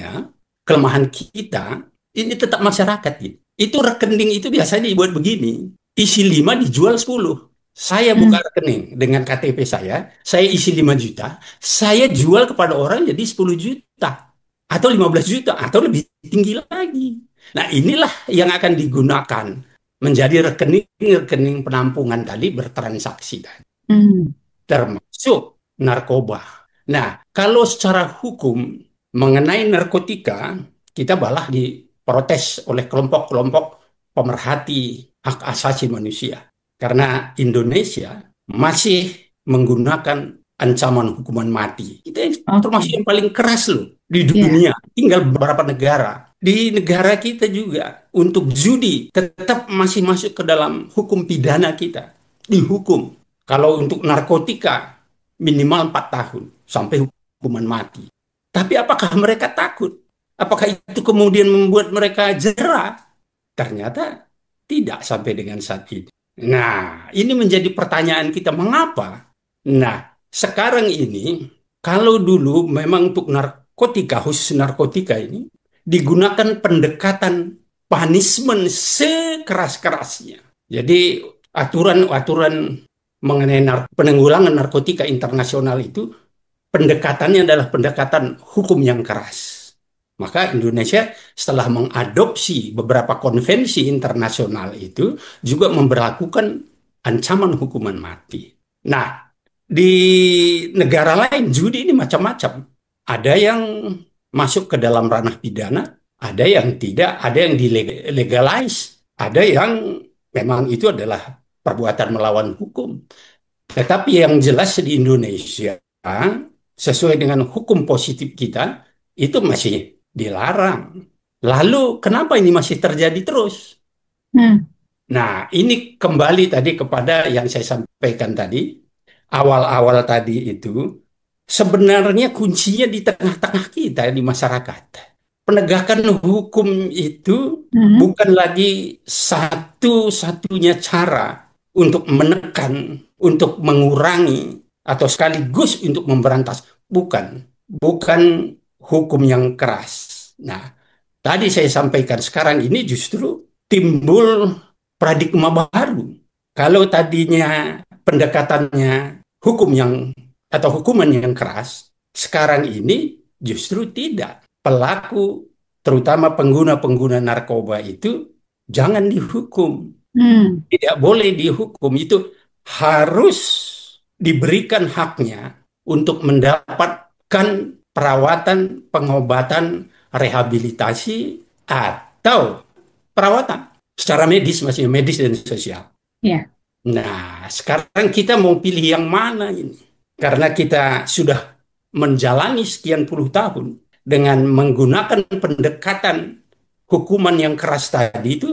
kita, ini tetap masyarakat. Gitu. Itu rekening itu biasanya dibuat begini. Isi 5 dijual 10. Saya buka rekening dengan KTP saya isi 5 juta, saya jual kepada orang jadi 10 juta. Atau 15 juta, atau lebih tinggi lagi. Nah, inilah yang akan digunakan menjadi rekening penampungan tadi bertransaksi tadi. Termasuk narkoba. Nah, kalau secara hukum mengenai narkotika, kita malah diprotes oleh kelompok-kelompok pemerhati hak asasi manusia. Karena Indonesia masih menggunakan ancaman hukuman mati. Itu termasuk yang paling keras loh di dunia. Tinggal beberapa negara. Di negara kita juga untuk judi tetap masih masuk ke dalam hukum pidana kita. Dihukum. Kalau untuk narkotika minimal 4 tahun sampai hukuman mati. Tapi apakah mereka takut? Apakah itu kemudian membuat mereka jera? Ternyata tidak sampai dengan saat ini. Nah, ini menjadi pertanyaan kita, mengapa? Nah, sekarang ini, kalau dulu memang untuk narkotika, khusus narkotika ini, digunakan pendekatan punishment sekeras-kerasnya. Jadi, aturan-aturan mengenai penanggulangan narkotika internasional itu, pendekatannya adalah pendekatan hukum yang keras. Maka Indonesia setelah mengadopsi beberapa konvensi internasional itu juga memberlakukan ancaman hukuman mati. Nah, di negara lain judi ini macam-macam. Ada yang masuk ke dalam ranah pidana, ada yang tidak, ada yang dilegalize, ada yang memang itu adalah perbuatan melawan hukum. Tetapi yang jelas di Indonesia, sesuai dengan hukum positif kita, itu masih dilarang. Lalu kenapa ini masih terjadi terus? Nah, ini kembali tadi kepada yang saya sampaikan tadi, awal-awal tadi itu, sebenarnya kuncinya di tengah-tengah kita, di masyarakat. Penegakan hukum itu bukan lagi satu-satunya cara untuk menekan, untuk mengurangi, atau sekaligus untuk memberantas. Bukan hukum yang keras. Nah, tadi saya sampaikan sekarang ini justru timbul paradigma baru. Kalau tadinya pendekatannya hukuman yang keras, sekarang ini justru tidak. Pelaku, terutama pengguna-pengguna narkoba itu jangan dihukum. Tidak boleh dihukum. Itu harus diberikan haknya untuk mendapatkan perawatan, pengobatan, rehabilitasi, atau perawatan secara medis, maksudnya medis dan sosial. Ya. Nah, sekarang kita mau pilih yang mana ini? Karena kita sudah menjalani sekian puluh tahun dengan menggunakan pendekatan hukuman yang keras tadi itu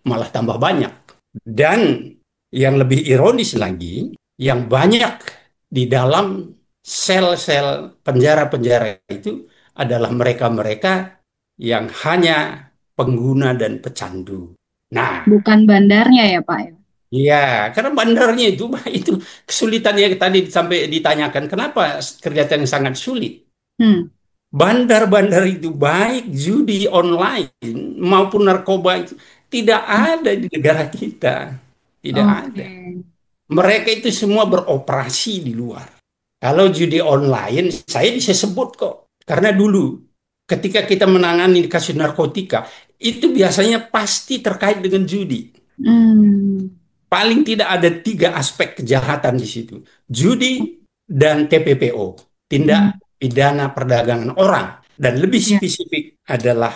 malah tambah banyak. Dan yang lebih ironis lagi, yang banyak di dalam sel-sel penjara-penjara itu adalah mereka-mereka yang hanya pengguna dan pecandu. Nah, Bukan bandarnya ya, Pak ya? iya, karena bandarnya itu kesulitan yang tadi sampai ditanyakan, kenapa kelihatan sangat sulit. Hmm. Bandar-bandar itu baik judi online maupun narkoba itu tidak ada di negara kita. Tidak Oke. ada. Mereka itu semua beroperasi di luar. Kalau judi online, saya bisa sebut kok. Karena dulu ketika kita menangani kasus narkotika, itu biasanya pasti terkait dengan judi. Hmm. Paling tidak ada tiga aspek kejahatan di situ. Judi dan TPPO, Hmm. tindak pidana perdagangan orang. Dan lebih Ya, spesifik adalah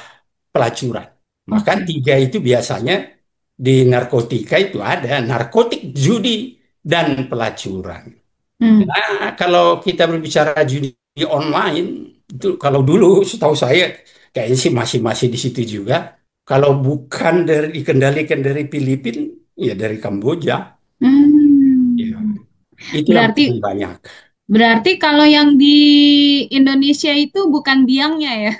pelacuran. Maka oke. tiga itu biasanya di narkotika itu ada narkotik, judi, dan pelacuran. Hmm. Nah, kalau kita berbicara judi online, itu kalau dulu setahu saya kayaknya sih masih-masih di situ juga. Kalau bukan dikendalikan dari Filipina, ya dari Kamboja. Ya, Hmm. itu yang Berarti paling banyak. berarti kalau yang di Indonesia itu bukan biangnya ya,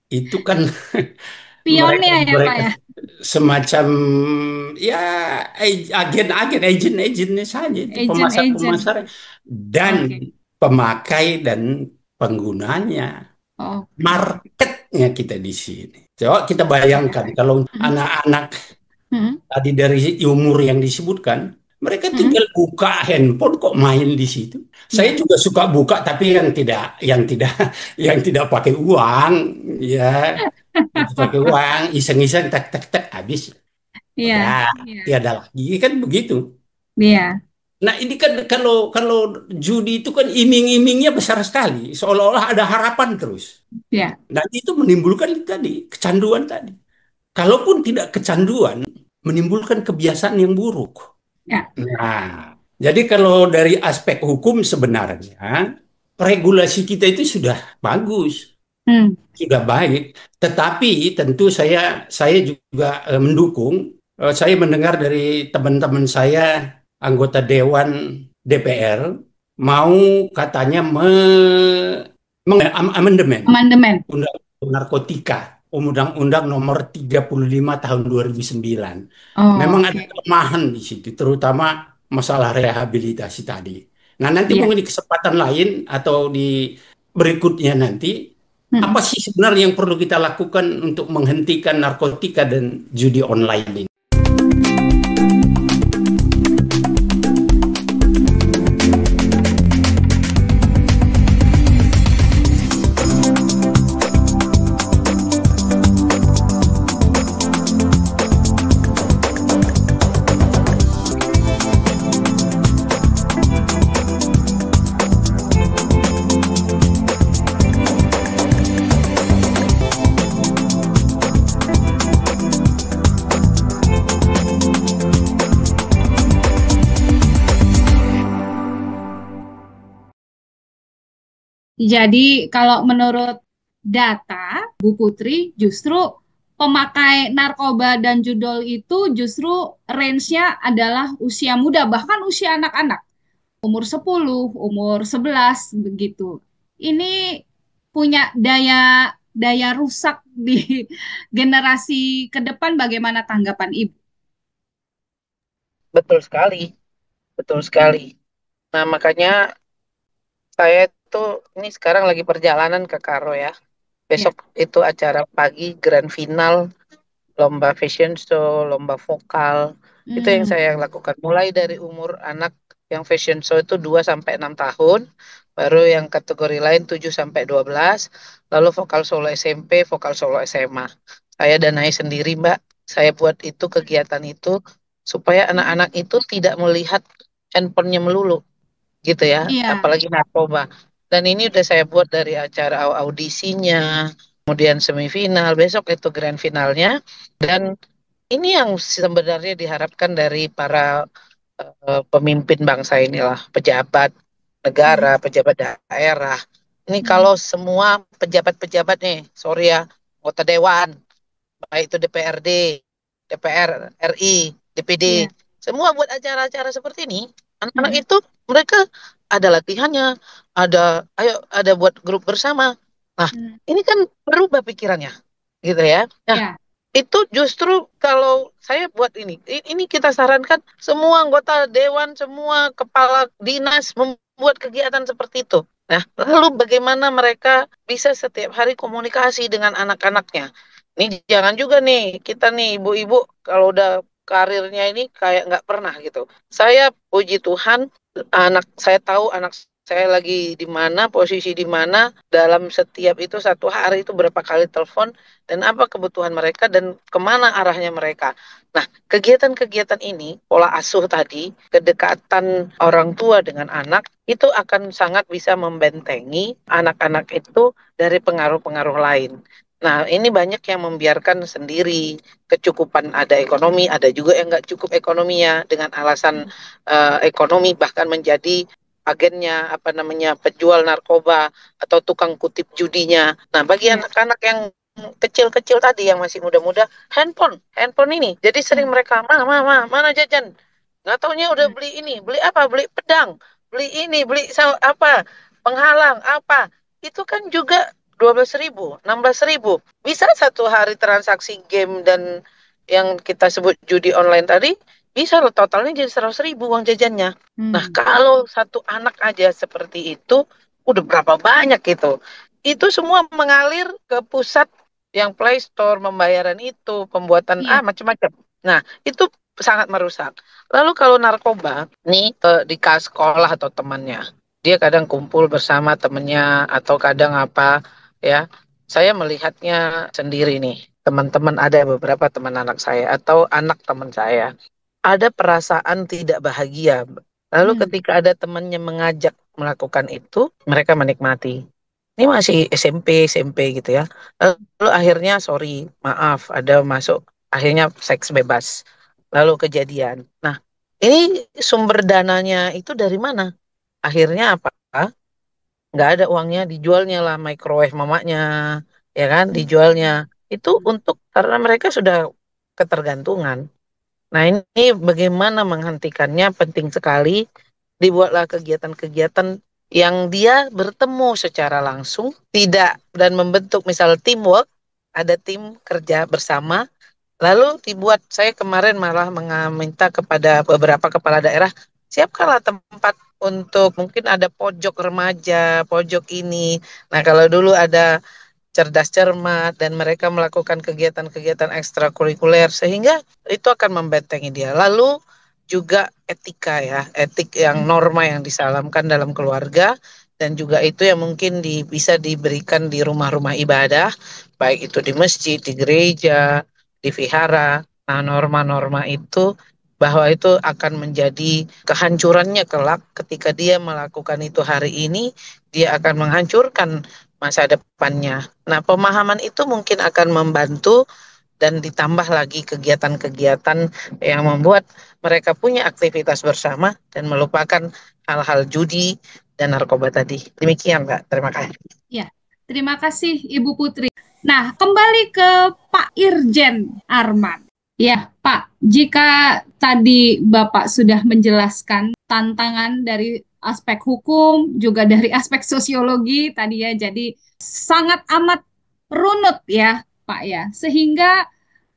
Itu kan mereka pionnya ya, Pak mereka ya? semacam ya agen-agen, agent-agentnya saja itu Agent-agent. pemasar-pemasar dan Oke. pemakai dan penggunanya. Oke. Marketnya kita di sini. Coba kita Ya. bayangkan kalau Hmm. anak-anak Hmm. tadi dari umur yang disebutkan, mereka Hmm. tinggal buka handphone kok main di situ. Saya Ya. juga suka buka tapi yang tidak yang tidak pakai uang, ya. Yang pakai uang, iseng-iseng tak tak tak habis. Iya. Udah, Iya. tiada lagi kan begitu. Iya. Nah, ini kan kalau kalau judi itu kan iming-imingnya besar sekali, seolah-olah ada harapan terus. Iya. Dan itu menimbulkan tadi kecanduan tadi. Kalaupun tidak kecanduan, menimbulkan kebiasaan yang buruk. Ya. Nah, jadi kalau dari aspek hukum sebenarnya regulasi kita itu sudah bagus, Hmm. sudah baik. Tetapi tentu saya juga mendukung. Saya mendengar dari teman-teman saya anggota Dewan DPR mau katanya amandemen Amandemen. Undang-Undang Narkotika, Undang-Undang Nomor 35 Tahun 2009. Memang ada Oke. kelemahan di situ, terutama masalah rehabilitasi tadi. Nah, nanti Iya. mungkin di kesempatan lain atau di berikutnya nanti, Hmm. apa sih sebenarnya yang perlu kita lakukan untuk menghentikan narkotika dan judi online ini? Jadi kalau menurut data Bu Putri, justru pemakai narkoba dan judol itu justru range-nya adalah usia muda, bahkan usia anak-anak, umur 10, umur 11 begitu. Ini punya daya daya rusak di generasi ke depan. Bagaimana tanggapan Ibu? Betul sekali, betul sekali. Nah, makanya saya tuh ini sekarang lagi perjalanan ke Karo ya. Ya. Besok itu acara pagi grand final, lomba fashion show, lomba vokal. Itu yang Hmm. saya lakukan. Mulai dari umur anak yang fashion show itu 2 sampai 6 tahun, baru yang kategori lain 7 sampai 12, lalu vokal solo SMP, vokal solo SMA. Saya danai sendiri, Mbak. Saya buat itu kegiatan itu supaya anak-anak itu tidak melihat handphonenya melulu gitu ya, Iya. apalagi narkoba. Dan ini udah saya buat dari acara audisinya, kemudian semifinal, besok itu grand finalnya. Dan ini yang sebenarnya diharapkan dari para pemimpin bangsa inilah, pejabat negara, pejabat daerah. Ini kalau semua pejabat-pejabat nih, sorry ya, anggota dewan, baik itu DPRD, DPR RI, DPD, Iya. semua buat acara-acara seperti ini, anak-anak itu mereka ada latihannya, ada buat grup bersama. Nah, ini kan berubah pikirannya, gitu ya. Nah, Ya. itu justru kalau saya buat ini kita sarankan semua anggota dewan, semua kepala dinas membuat kegiatan seperti itu. Nah, lalu bagaimana mereka bisa setiap hari komunikasi dengan anak-anaknya? Ini jangan juga nih, kita nih ibu-ibu kalau udah karirnya ini kayak nggak pernah gitu. Saya puji Tuhan, saya tahu anak saya lagi di mana, posisi di mana, dalam setiap itu satu hari itu berapa kali telepon, dan apa kebutuhan mereka, dan kemana arahnya mereka. Nah, kegiatan-kegiatan ini, pola asuh tadi, kedekatan orang tua dengan anak, itu akan sangat bisa membentengi anak-anak itu dari pengaruh-pengaruh lain. Nah, ini banyak yang membiarkan sendiri kecukupan, ada ekonomi, ada juga yang nggak cukup ekonominya, dengan alasan ekonomi bahkan menjadi agennya, apa namanya, penjual narkoba atau tukang kutip judinya. Nah, bagi anak-anak yang kecil-kecil tadi yang masih muda-muda, handphone ini. Jadi sering mereka, mana jajan? Nggak taunya udah beli ini, beli apa? Beli pedang, beli ini, beli apa? Penghalang, apa? Itu kan juga 12.000, 16.000. Bisa satu hari transaksi game dan yang kita sebut judi online tadi, bisa loh totalnya jadi 100.000 uang jajannya. Nah, kalau satu anak aja seperti itu, udah berapa banyak itu? Itu semua mengalir ke pusat yang Play Store, pembayaran itu, pembuatan macam-macam. Nah, itu sangat merusak. Lalu kalau narkoba, nih di sekolah atau temannya, dia kadang kumpul bersama temannya atau kadang apa, ya. Saya melihatnya sendiri nih, teman-teman, ada beberapa teman anak saya atau anak teman saya, ada perasaan tidak bahagia. Lalu ketika ada temannya mengajak melakukan itu, mereka menikmati. Ini masih SMP gitu ya. Lalu akhirnya, sorry, maaf, ada masuk, akhirnya seks bebas. Lalu kejadian. Nah, ini sumber dananya itu dari mana? Akhirnya apa? Nggak ada uangnya, dijualnya lah microwave mamanya, ya kan, dijualnya. Itu karena mereka sudah ketergantungan. Nah, ini bagaimana menghentikannya penting sekali. Dibuatlah kegiatan-kegiatan yang dia bertemu secara langsung, tidak, dan membentuk misal teamwork, ada tim kerja bersama. Lalu dibuat, saya kemarin malah meminta kepada beberapa kepala daerah, siapkanlah tempat untuk mungkin ada pojok remaja, pojok ini. Nah, kalau dulu ada cerdas cermat dan mereka melakukan kegiatan-kegiatan ekstrakurikuler sehingga itu akan membentengi dia. Lalu juga etika ya, etik yang norma yang disalamkan dalam keluarga, dan juga itu yang mungkin bisa diberikan di rumah-rumah ibadah, baik itu di masjid, di gereja, di vihara. Nah, norma-norma itu bahwa itu akan menjadi kehancurannya kelak ketika dia melakukan itu hari ini, dia akan menghancurkan masa depannya. Nah, pemahaman itu mungkin akan membantu dan ditambah lagi kegiatan-kegiatan yang membuat mereka punya aktivitas bersama dan melupakan hal-hal judi dan narkoba tadi. Demikian, Mbak. Terima kasih. Ya, terima kasih Ibu Putri. Nah, kembali ke Pak Irjen Arman. Ya, Pak, jika tadi Bapak sudah menjelaskan tantangan dari aspek hukum, juga dari aspek sosiologi tadi ya, jadi sangat amat runut ya, Pak ya. Sehingga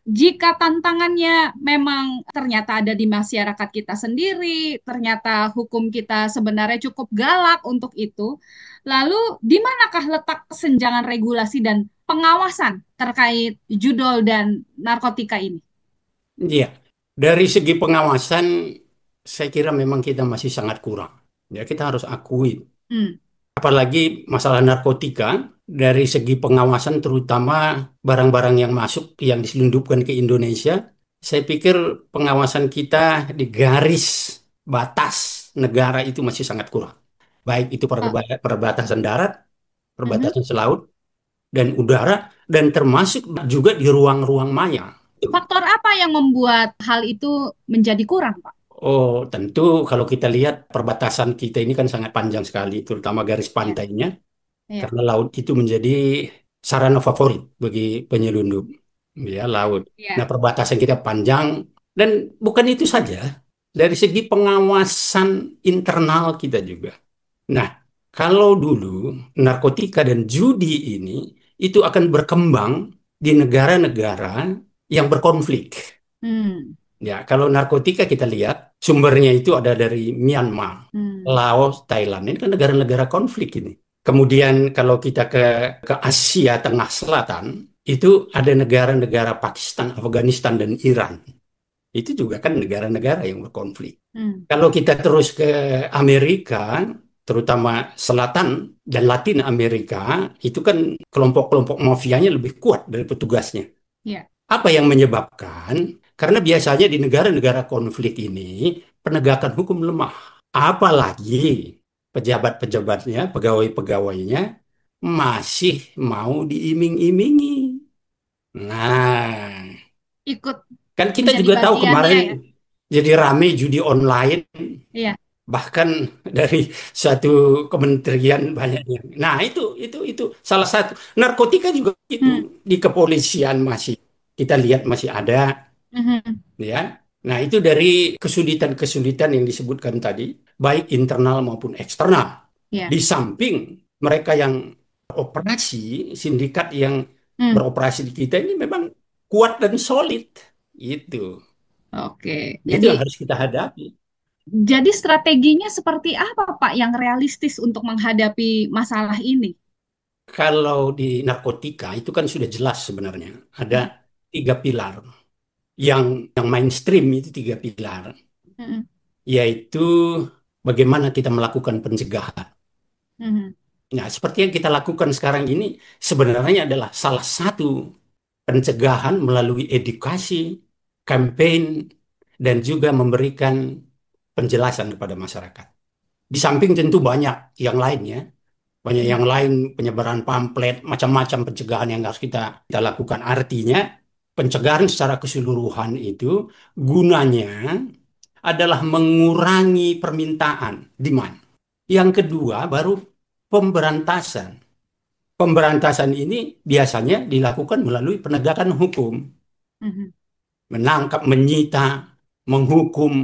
jika tantangannya memang ternyata ada di masyarakat kita sendiri, ternyata hukum kita sebenarnya cukup galak untuk itu, lalu di manakah letak kesenjangan regulasi dan pengawasan terkait judol dan narkotika ini? Iya, dari segi pengawasan, saya kira memang kita masih sangat kurang. Ya, kita harus akui. Apalagi masalah narkotika, dari segi pengawasan terutama barang-barang yang masuk, yang diselundupkan ke Indonesia, saya pikir pengawasan kita di garis batas negara itu masih sangat kurang. Baik itu perbatasan darat, perbatasan selaut, dan udara, dan termasuk juga di ruang-ruang maya. Faktor apa yang membuat hal itu menjadi kurang, Pak? Oh, tentu kalau kita lihat perbatasan kita ini kan sangat panjang sekali, terutama garis Iya, pantainya, iya, karena laut itu menjadi sarana favorit bagi penyelundup, ya laut. iya. Nah, perbatasan kita panjang dan bukan itu saja, dari segi pengawasan internal kita juga. Nah, kalau dulu narkotika dan judi ini itu akan berkembang di negara-negara yang berkonflik. Hmm, Ya, kalau narkotika kita lihat sumbernya itu ada dari Myanmar, hmm, Laos, Thailand. Ini kan negara-negara konflik ini. Kemudian kalau kita ke Asia Tengah Selatan, itu ada negara-negara Pakistan, Afghanistan, dan Iran. Itu juga kan negara-negara yang berkonflik. hmm. Kalau kita terus ke Amerika, terutama Selatan dan Latin Amerika, itu kan kelompok-kelompok mafianya lebih kuat dari petugasnya. Iya. Apa yang menyebabkan? Karena biasanya di negara-negara konflik ini penegakan hukum lemah. Apalagi pejabat-pejabatnya, pegawai-pegawainya masih mau diiming-imingi. Nah, Ikut kan kita menjadi juga tahu bagiannya kemarin ya. jadi rame judi online, Iya. bahkan dari satu kementerian banyak yang. Nah, itu salah satu. Narkotika juga itu Hmm, di kepolisian masih kita lihat masih ada, mhm. ya. Nah, itu dari kesulitan-kesulitan yang disebutkan tadi, baik internal maupun eksternal. Iya. Di samping mereka yang operasi, sindikat yang Hmm, beroperasi di kita ini memang kuat dan solid. Itu. oke. Itu Jadi yang harus kita hadapi. Jadi strateginya seperti apa, Pak, yang realistis untuk menghadapi masalah ini? Kalau di narkotika itu kan sudah jelas sebenarnya ada Mm, 3 pilar. Yang mainstream itu 3 pilar, mm, yaitu bagaimana kita melakukan pencegahan. mm, Nah, seperti yang kita lakukan sekarang ini sebenarnya adalah salah satu pencegahan melalui edukasi, campaign, dan juga memberikan penjelasan kepada masyarakat. Di samping tentu banyak yang lainnya, banyak mm, yang lain penyebaran pamflet, macam-macam pencegahan yang harus kita lakukan. Artinya, pencegahan secara keseluruhan itu gunanya adalah mengurangi permintaan, demand. Yang kedua, baru pemberantasan. Pemberantasan ini biasanya dilakukan melalui penegakan hukum, mm, menangkap, menyita, menghukum.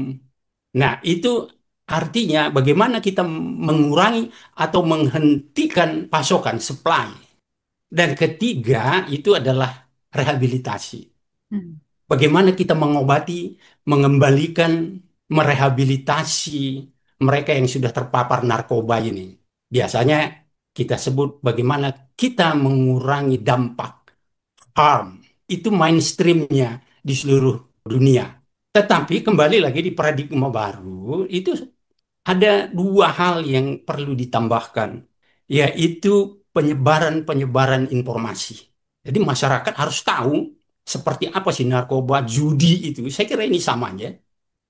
Nah, itu artinya bagaimana kita mengurangi atau menghentikan pasokan, supply. Dan ketiga, itu adalah rehabilitasi. mm. Bagaimana kita mengobati, mengembalikan, merehabilitasi mereka yang sudah terpapar narkoba ini. Biasanya kita sebut bagaimana kita mengurangi dampak, harm. Itu mainstreamnya di seluruh dunia. Tetapi kembali lagi di paradigma baru, itu ada 2 hal yang perlu ditambahkan, yaitu penyebaran-penyebaran informasi. Jadi masyarakat harus tahu seperti apa sih narkoba, judi itu. Saya kira ini sama aja.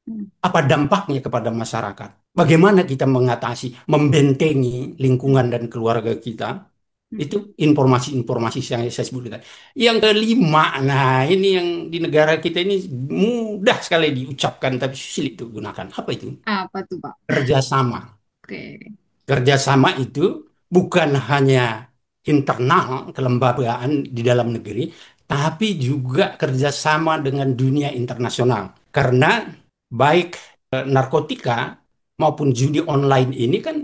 Mm, Apa dampaknya kepada masyarakat? Bagaimana kita mengatasi, membentengi lingkungan dan keluarga kita? Itu mm. informasi-informasi yang saya sebut tadi. Yang kelima, nah ini yang di negara kita ini mudah sekali diucapkan tapi sulit digunakan. Apa itu? Apa tuh, Pak? Kerjasama. Oke. Kerjasama itu bukan hanya internal kelembagaan di dalam negeri, tapi juga kerjasama dengan dunia internasional. Karena baik narkotika maupun judi online ini kan,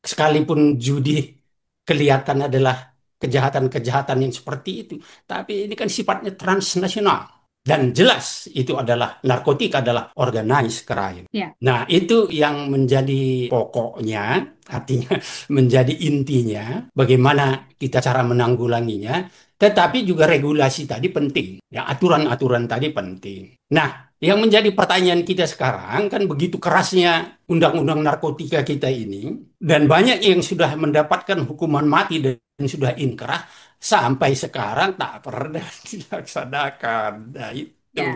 sekalipun judi kelihatan adalah kejahatan-kejahatan yang seperti itu, tapi ini kan sifatnya transnasional. Dan jelas itu adalah narkotika adalah organized crime. Ya. Nah, itu yang menjadi pokoknya, artinya menjadi intinya, bagaimana kita cara menanggulanginya, tetapi juga regulasi tadi penting. Ya, aturan-aturan tadi penting. Nah, yang menjadi pertanyaan kita sekarang kan begitu kerasnya undang-undang narkotika kita ini, dan banyak yang sudah mendapatkan hukuman mati dan sudah inkrah, sampai sekarang tak pernah dilaksanakan. Nah, itu. Ya,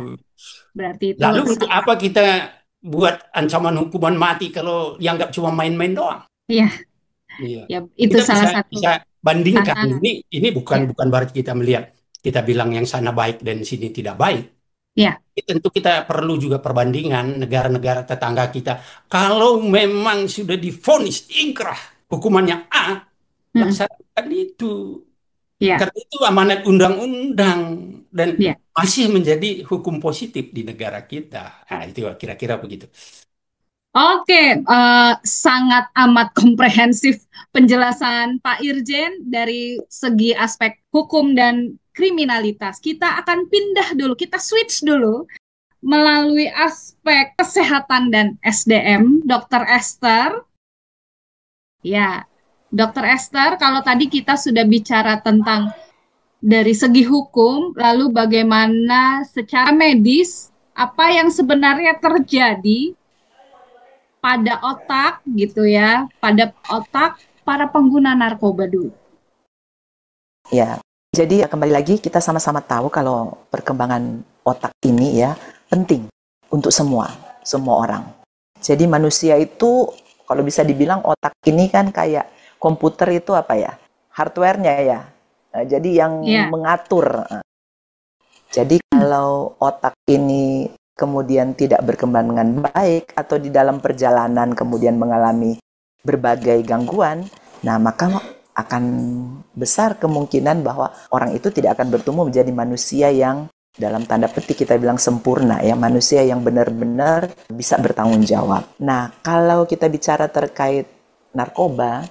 berarti itu Lalu untuk sangat. apa kita buat ancaman hukuman mati kalau dianggap cuma main-main doang? Ya, Iya. ya itu Kita salah bisa satu bisa bandingkan. tantangan. Ini bukan Ya. bukan berarti kita melihat kita bilang yang sana baik dan sini tidak baik. Ya. Tentu kita perlu juga perbandingan negara-negara tetangga kita. Kalau memang sudah divonis inkrah hukumannya A, Mm-mm. laksanakan itu. Ya. Karena itu amanat undang-undang dan Ya. masih menjadi hukum positif di negara kita. Nah, itu kira-kira begitu. Oke, sangat amat komprehensif penjelasan Pak Irjen dari segi aspek hukum dan kriminalitas. Kita akan pindah dulu, kita switch dulu melalui aspek kesehatan dan SDM, Dr. Esther. Ya, Dr. Esther, kalau tadi kita sudah bicara tentang dari segi hukum, lalu bagaimana secara medis, apa yang sebenarnya terjadi pada otak gitu ya, pada otak para pengguna narkoba dulu. Ya, jadi kembali lagi kita sama-sama tahu kalau perkembangan otak ini ya penting untuk semua orang. Jadi manusia itu kalau bisa dibilang otak ini kan kayak komputer itu apa ya? Hardware-nya ya. Nah, jadi yang mengatur. Jadi kalau otak ini kemudian tidak berkembang dengan baik atau di dalam perjalanan kemudian mengalami berbagai gangguan, nah maka akan besar kemungkinan bahwa orang itu tidak akan bertumbuh menjadi manusia yang dalam tanda petik kita bilang sempurna ya, manusia yang benar-benar bisa bertanggung jawab. Nah, kalau kita bicara terkait narkoba,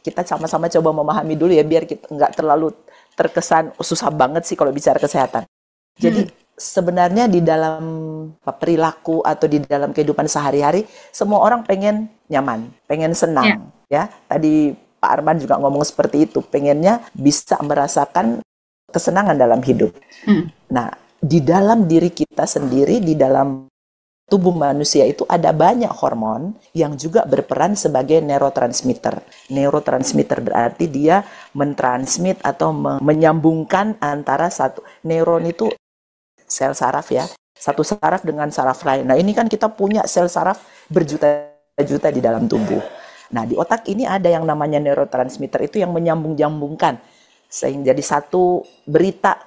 kita sama-sama coba memahami dulu ya biar kita nggak terlalu terkesan susah banget sih kalau bicara kesehatan. Jadi sebenarnya di dalam perilaku atau di dalam kehidupan sehari-hari semua orang pengen nyaman, pengen senang ya. Tadi Pak Arman juga ngomong seperti itu, pengennya bisa merasakan kesenangan dalam hidup. Nah, di dalam diri kita sendiri, di dalam tubuh manusia itu ada banyak hormon yang juga berperan sebagai neurotransmitter. Neurotransmitter berarti dia mentransmit atau menyambungkan antara satu neuron itu sel saraf ya, satu saraf dengan saraf lain. Nah ini kan kita punya sel saraf berjuta-juta di dalam tubuh. Nah di otak ini ada yang namanya neurotransmitter itu yang menyambung-nyambungkan sehingga jadi satu berita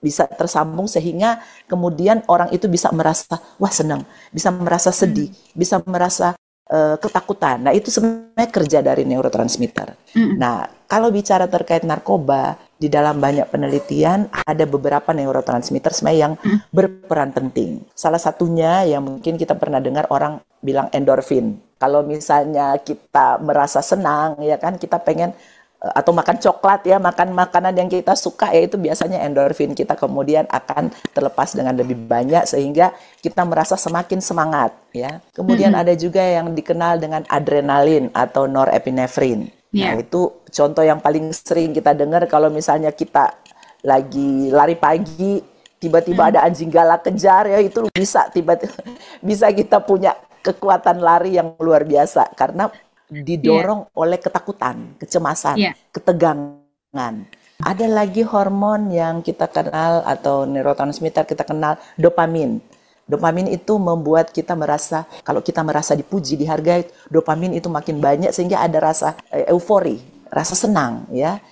bisa tersambung sehingga kemudian orang itu bisa merasa wah senang, bisa merasa sedih, bisa merasa ketakutan. Nah itu sebenarnya kerja dari neurotransmitter. Nah kalau bicara terkait narkoba, di dalam banyak penelitian ada beberapa neurotransmitter sebenarnya yang berperan penting. Salah satunya yang mungkin kita pernah dengar orang bilang endorfin. Kalau misalnya kita merasa senang, ya kan kita pengen atau makan coklat ya, makan makanan yang kita suka ya itu biasanya endorfin kita kemudian akan terlepas dengan lebih banyak sehingga kita merasa semakin semangat ya. Kemudian ada juga yang dikenal dengan adrenalin atau norepinefrin. Nah itu contoh yang paling sering kita dengar kalau misalnya kita lagi lari pagi tiba-tiba ada anjing galak kejar ya itu bisa tiba-tiba bisa kita punya kekuatan lari yang luar biasa karena didorong oleh ketakutan, kecemasan, ketegangan. Ada lagi hormon yang kita kenal atau neurotransmitter kita kenal dopamin. Dopamin itu membuat kita merasa, kalau kita merasa dipuji, dihargai, dopamin itu makin banyak sehingga ada rasa eufori, rasa senang ya.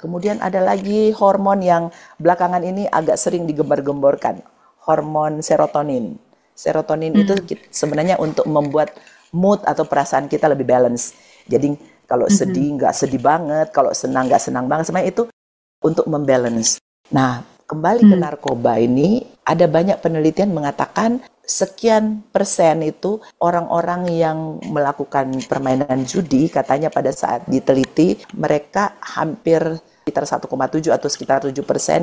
Kemudian ada lagi hormon yang belakangan ini agak sering digembar-gemborkan, hormon serotonin. Serotonin itu sebenarnya untuk membuat mood atau perasaan kita lebih balance. Jadi kalau sedih nggak sedih banget, kalau senang nggak senang banget, sebenarnya itu untuk membalance. Nah, kembali ke narkoba ini, ada banyak penelitian mengatakan sekian persen itu orang-orang yang melakukan permainan judi, katanya pada saat diteliti, mereka hampir sekitar 1,7 atau sekitar 7%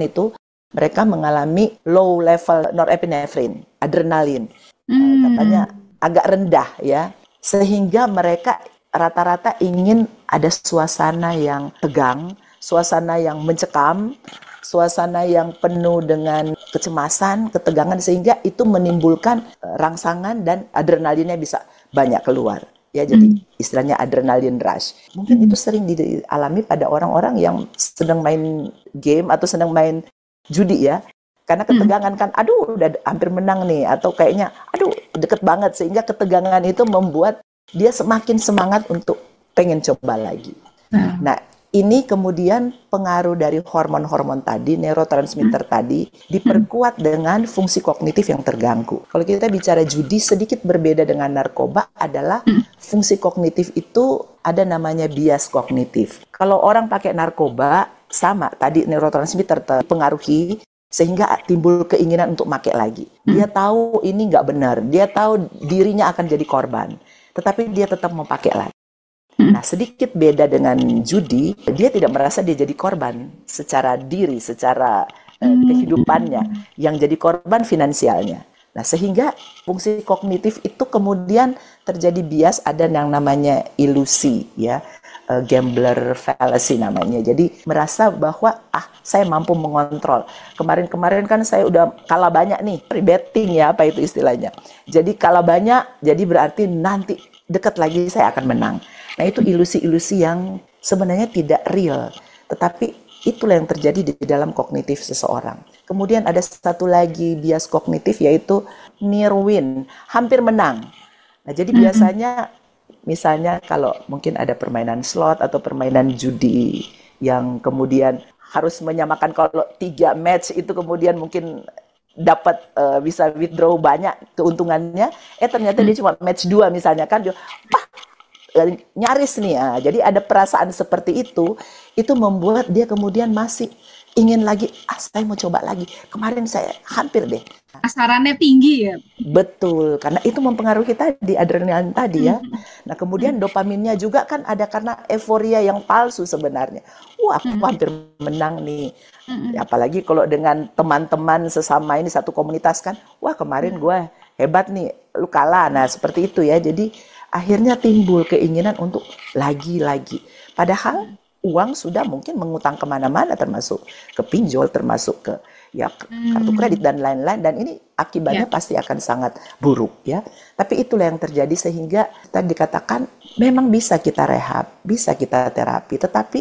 itu mereka mengalami low level norepinefrin, adrenalin. Katanya agak rendah ya, sehingga mereka rata-rata ingin ada suasana yang tegang, suasana yang mencekam, suasana yang penuh dengan kecemasan, ketegangan sehingga itu menimbulkan rangsangan dan adrenalinnya bisa banyak keluar. Ya jadi istilahnya adrenalin rush. Mungkin itu sering dialami pada orang-orang yang sedang main game atau sedang main judi ya. Karena ketegangan kan, aduh udah hampir menang nih, atau kayaknya, aduh deket banget, sehingga ketegangan itu membuat dia semakin semangat untuk pengen coba lagi. Nah, Ini kemudian pengaruh dari hormon-hormon tadi, neurotransmitter tadi, diperkuat dengan fungsi kognitif yang terganggu. Kalau kita bicara judi, sedikit berbeda dengan narkoba adalah fungsi kognitif itu ada namanya bias kognitif. Kalau orang pakai narkoba, sama, tadi neurotransmitter terpengaruhi, sehingga timbul keinginan untuk pakai lagi. Dia tahu ini nggak benar, dia tahu dirinya akan jadi korban, tetapi dia tetap mau pakai lagi. Nah, sedikit beda dengan judi, dia tidak merasa dia jadi korban secara diri, secara kehidupannya. Yang jadi korban finansialnya. Nah, sehingga fungsi kognitif itu kemudian terjadi bias, ada yang namanya ilusi, ya, gambler fallacy namanya. Jadi merasa bahwa saya mampu mengontrol. Kemarin kan saya udah kalah banyak nih, betting ya, apa itu istilahnya. Jadi kalah banyak, jadi berarti nanti dekat lagi saya akan menang. Nah, itu ilusi-ilusi yang sebenarnya tidak real, tetapi itulah yang terjadi di dalam kognitif seseorang. Kemudian ada satu lagi bias kognitif, yaitu near win, hampir menang. Nah, jadi biasanya misalnya kalau mungkin ada permainan slot atau permainan judi yang kemudian harus menyamakan, kalau 3 match itu kemudian mungkin dapat bisa withdraw banyak keuntungannya, ternyata dia cuma match 2 misalnya kan, dia nyaris nih ya. Jadi ada perasaan seperti itu membuat dia kemudian masih ingin lagi, saya mau coba lagi. Kemarin saya hampir deh. Pasarannya tinggi ya. Betul, karena itu mempengaruhi tadi adrenalin tadi ya. Nah, kemudian dopaminnya juga kan ada karena euforia yang palsu sebenarnya. Wah, aku hampir menang nih. Apalagi kalau dengan teman-teman sesama ini satu komunitas kan, wah kemarin gue hebat nih, lu kalah. Nah, seperti itu ya. Jadi akhirnya timbul keinginan untuk lagi-lagi. Padahal uang sudah mungkin mengutang kemana-mana, termasuk ke pinjol, termasuk ke kartu kredit dan lain-lain. Dan ini akibatnya pasti akan sangat buruk ya. Tapi itulah yang terjadi, sehingga tadi dikatakan memang bisa kita rehab, bisa kita terapi, tetapi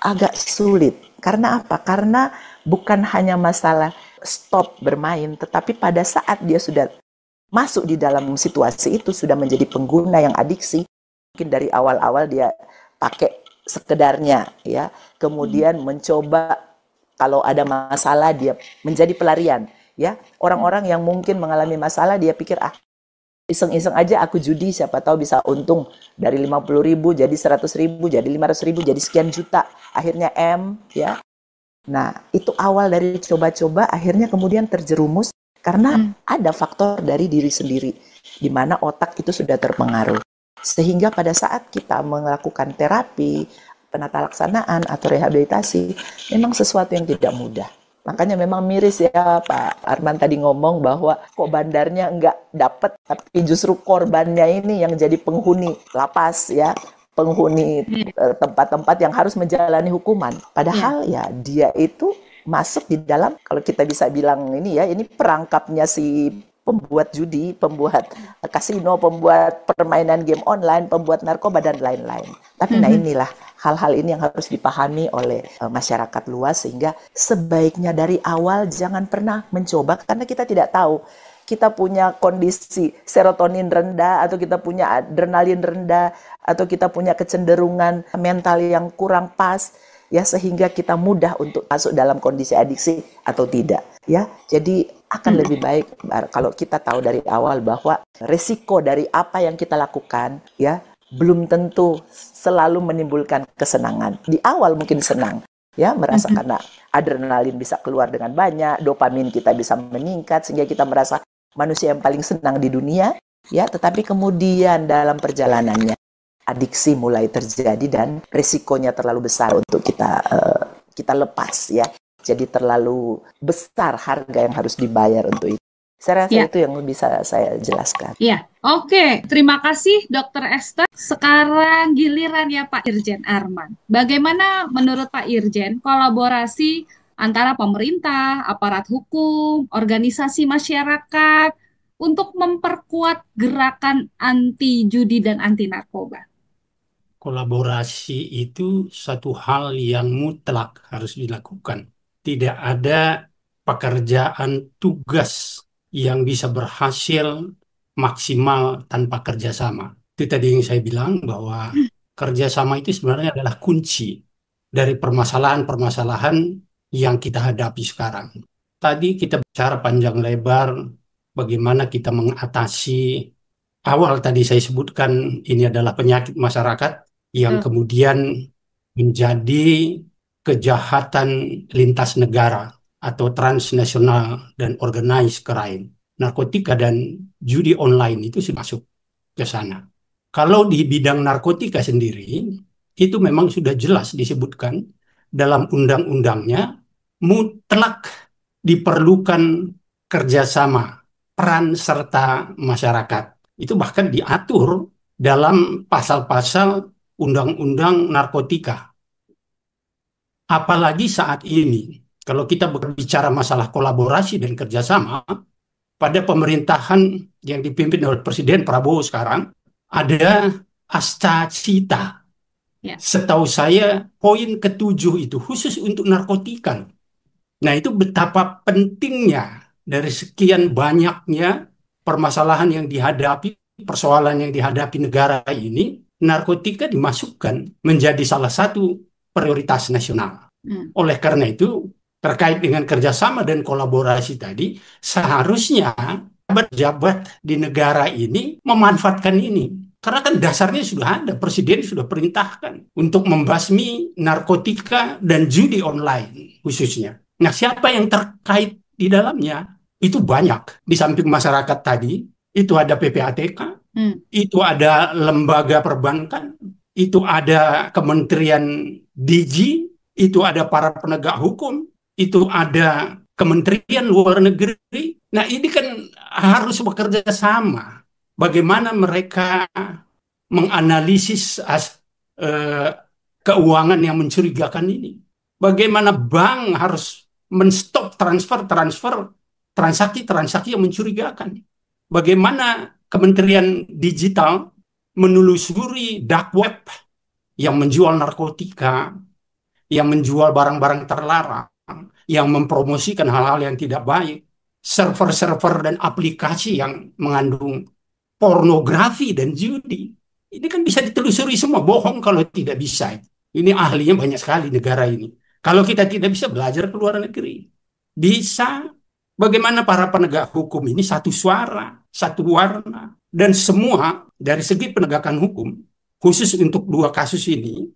agak sulit. Karena apa? Karena bukan hanya masalah stop bermain, tetapi pada saat dia sudah masuk di dalam situasi itu, sudah menjadi pengguna yang adiksi. Mungkin dari awal-awal dia pakai sekedarnya ya, kemudian mencoba kalau ada masalah dia menjadi pelarian ya. Orang-orang yang mungkin mengalami masalah, dia pikir iseng-iseng aja aku judi, siapa tahu bisa untung dari 50.000 jadi 100.000, jadi 500.000, jadi sekian juta, akhirnya ya. Nah, itu awal dari coba-coba, akhirnya kemudian terjerumus karena ada faktor dari diri sendiri, di mana otak itu sudah terpengaruh. Sehingga pada saat kita melakukan terapi, penata laksanaan atau rehabilitasi, memang sesuatu yang tidak mudah. Makanya memang miris ya Pak Arman tadi ngomong bahwa kok bandarnya nggak dapet, tapi justru korbannya ini yang jadi penghuni lapas ya, penghuni tempat-tempat yang harus menjalani hukuman. Padahal ya dia itu masuk di dalam, kalau kita bisa bilang ini ya, ini perangkapnya si pembuat judi, pembuat kasino, pembuat permainan game online, pembuat narkoba dan lain-lain. Tapi nah inilah hal-hal ini yang harus dipahami oleh masyarakat luas, sehingga sebaiknya dari awal jangan pernah mencoba, karena kita tidak tahu kita punya kondisi serotonin rendah, atau kita punya adrenalin rendah, atau kita punya kecenderungan mental yang kurang pas ya, sehingga kita mudah untuk masuk dalam kondisi adiksi atau tidak ya. Jadi akan lebih baik kalau kita tahu dari awal bahwa resiko dari apa yang kita lakukan ya belum tentu selalu menimbulkan kesenangan. Di awal mungkin senang ya, merasa karena adrenalin bisa keluar dengan banyak, dopamin kita bisa meningkat sehingga kita merasa manusia yang paling senang di dunia ya, tetapi kemudian dalam perjalanannya adiksi mulai terjadi dan risikonya terlalu besar untuk kita lepas ya. Jadi terlalu besar harga yang harus dibayar untuk itu. Saya rasa itu yang bisa saya jelaskan. Iya, oke. Terima kasih Dr. Esther. Sekarang giliran ya Pak Irjen Arman. Bagaimana menurut Pak Irjen kolaborasi antara pemerintah, aparat hukum, organisasi masyarakat untuk memperkuat gerakan anti judi dan anti narkoba? Kolaborasi itu satu hal yang mutlak harus dilakukan. Tidak ada pekerjaan tugas yang bisa berhasil maksimal tanpa kerjasama. Itu tadi yang saya bilang bahwa kerjasama itu sebenarnya adalah kunci dari permasalahan-permasalahan yang kita hadapi sekarang. Tadi kita bicara panjang lebar bagaimana kita mengatasi, awal tadi saya sebutkan ini adalah penyakit masyarakat yang Betul. kemudian menjadi kejahatan lintas negara atau transnasional dan organized crime. Narkotika dan judi online itu sudah masuk ke sana. Kalau di bidang narkotika sendiri, itu memang sudah jelas disebutkan dalam undang-undangnya, mutlak diperlukan kerjasama, peran serta masyarakat. Itu bahkan diatur dalam pasal-pasal undang-undang narkotika. Apalagi saat ini, kalau kita berbicara masalah kolaborasi dan kerjasama, pada pemerintahan yang dipimpin oleh Presiden Prabowo sekarang, ada Asta Cita. Ya. Setahu saya, poin ketujuh itu khusus untuk narkotika. Nah, itu betapa pentingnya dari sekian banyaknya permasalahan yang dihadapi, persoalan yang dihadapi negara ini, narkotika dimasukkan menjadi salah satu prioritas nasional. Oleh karena itu, terkait dengan kerjasama dan kolaborasi tadi, seharusnya pejabat di negara ini memanfaatkan ini. Karena kan dasarnya sudah ada, Presiden sudah perintahkan untuk membasmi narkotika dan judi online khususnya. Nah, siapa yang terkait di dalamnya? Itu banyak. Di samping masyarakat tadi, itu ada PPATK, itu ada lembaga perbankan, itu ada Kementerian Digi, itu ada para penegak hukum, itu ada Kementerian Luar Negeri. Nah, ini kan harus bekerja sama. Bagaimana mereka menganalisis keuangan yang mencurigakan ini. Bagaimana bank harus menstop transaksi-transaksi yang mencurigakan. Bagaimana Kementerian Digital menelusuri dark web yang menjual narkotika, yang menjual barang-barang terlarang, yang mempromosikan hal-hal yang tidak baik, server-server dan aplikasi yang mengandung pornografi dan judi. Ini kan bisa ditelusuri semua, bohong kalau tidak bisa. Ini ahlinya banyak sekali negara ini. Kalau kita tidak bisa, belajar ke luar negeri. Bisa. Bagaimana para penegak hukum ini satu suara, satu warna. Dan semua dari segi penegakan hukum, khusus untuk dua kasus ini,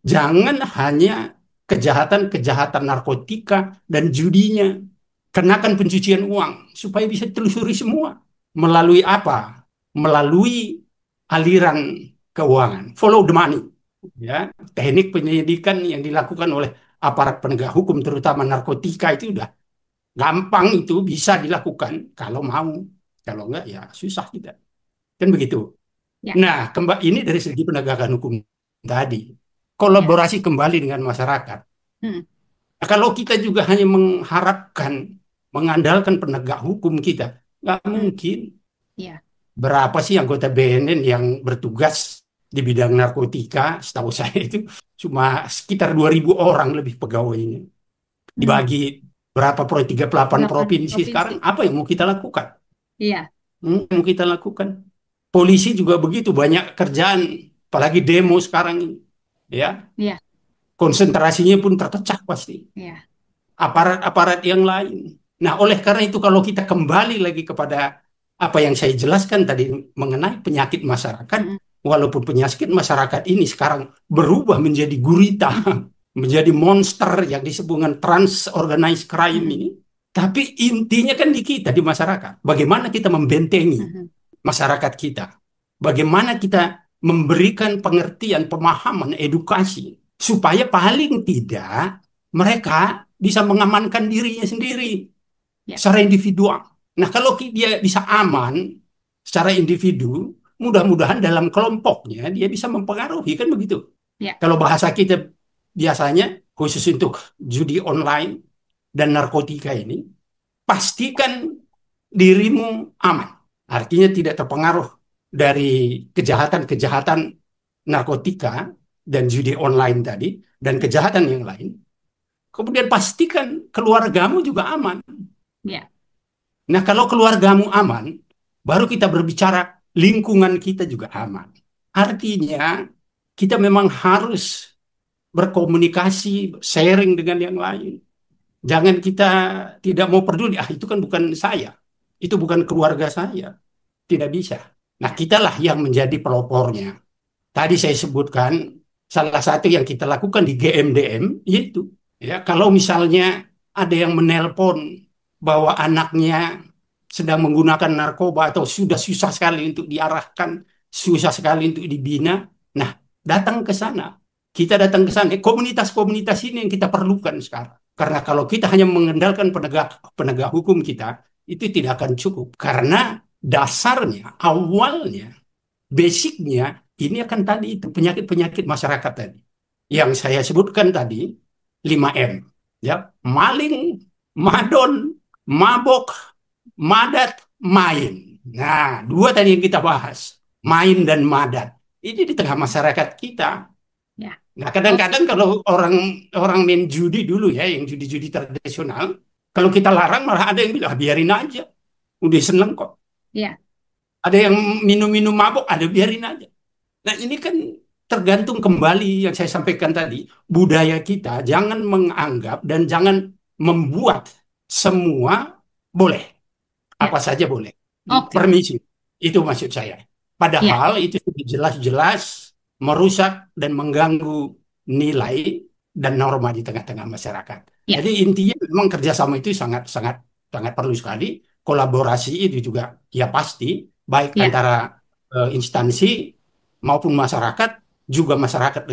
jangan hanya kejahatan-kejahatan narkotika dan judinya. Kenakan pencucian uang, supaya bisa ditelusuri semua. Melalui apa? Melalui aliran keuangan. Follow the money. Ya, teknik penyelidikan yang dilakukan oleh aparat penegak hukum, terutama narkotika, itu udah gampang, itu bisa dilakukan kalau mau. Kalau enggak, ya susah kita. Kan begitu. Ya. Nah, ini dari segi penegakan hukum tadi. Kolaborasi kembali dengan masyarakat. Nah, kalau kita juga hanya mengandalkan penegak hukum kita, nggak mungkin. Ya. Berapa sih anggota BNN yang bertugas di bidang narkotika? Setahu saya itu cuma sekitar 2.000 orang lebih pegawainya. Dibagi berapa 38 provinsi sekarang, apa yang mau kita lakukan? Iya. Mau kita lakukan? Polisi juga begitu, banyak kerjaan, apalagi demo sekarang ini. Ya. Iya. Konsentrasinya pun terpecah pasti. Iya. Aparat-aparat yang lain. Nah, oleh karena itu kalau kita kembali lagi kepada apa yang saya jelaskan tadi mengenai penyakit masyarakat, walaupun penyakit masyarakat ini sekarang berubah menjadi gurita, menjadi monster yang disebut dengan transorganized crime ini, tapi intinya kan di kita, di masyarakat. Bagaimana kita membentengi masyarakat kita? Bagaimana kita memberikan pengertian, pemahaman, edukasi, supaya paling tidak mereka bisa mengamankan dirinya sendiri secara individual. Nah, kalau dia bisa aman secara individu, mudah-mudahan dalam kelompoknya dia bisa mempengaruhi, kan begitu. Kalau bahasa kita biasanya, khusus untuk judi online dan narkotika ini, pastikan dirimu aman. Artinya tidak terpengaruh dari kejahatan-kejahatan narkotika dan judi online tadi, dan kejahatan yang lain. Kemudian pastikan keluargamu juga aman. Nah, kalau keluargamu aman, baru kita berbicara lingkungan kita juga aman. Artinya, kita memang harus berkomunikasi, sharing dengan yang lain. Jangan kita tidak mau peduli, itu kan bukan saya, itu bukan keluarga saya, tidak bisa. Nah, kitalah yang menjadi pelopornya. Tadi saya sebutkan salah satu yang kita lakukan di GMDM yaitu ya kalau misalnya ada yang menelpon bahwa anaknya sedang menggunakan narkoba atau sudah susah sekali untuk diarahkan, susah sekali untuk dibina, nah datang ke sana. Kita datang ke sana. Komunitas-komunitas ini yang kita perlukan sekarang. Karena kalau kita hanya mengandalkan penegak penegak hukum kita, itu tidak akan cukup. Karena dasarnya, awalnya, basicnya ini akan tadi itu penyakit-penyakit masyarakat tadi yang saya sebutkan tadi 5M ya, maling, madon, mabok, madat, main. Nah, dua tadi yang kita bahas, main dan madat. Ini di tengah masyarakat kita. Ya. Nah, kadang-kadang kalau orang orang main judi dulu ya, yang judi-judi tradisional, kalau kita larang malah ada yang bilang biarin aja, udah seneng kok. Ya. Ada yang minum-minum mabok, ada biarin aja. Nah, ini kan tergantung kembali yang saya sampaikan tadi. Budaya kita jangan menganggap dan jangan membuat semua boleh. Ya. Apa saja boleh. Oke. Permisi. Itu maksud saya. Ya. Padahal itu sudah jelas-jelas merusak dan mengganggu nilai dan norma di tengah-tengah masyarakat. Ya. Jadi intinya memang kerjasama itu sangat sangat sangat perlu sekali. Kolaborasi itu juga ya pasti baik Ya. antara instansi maupun masyarakat, juga masyarakat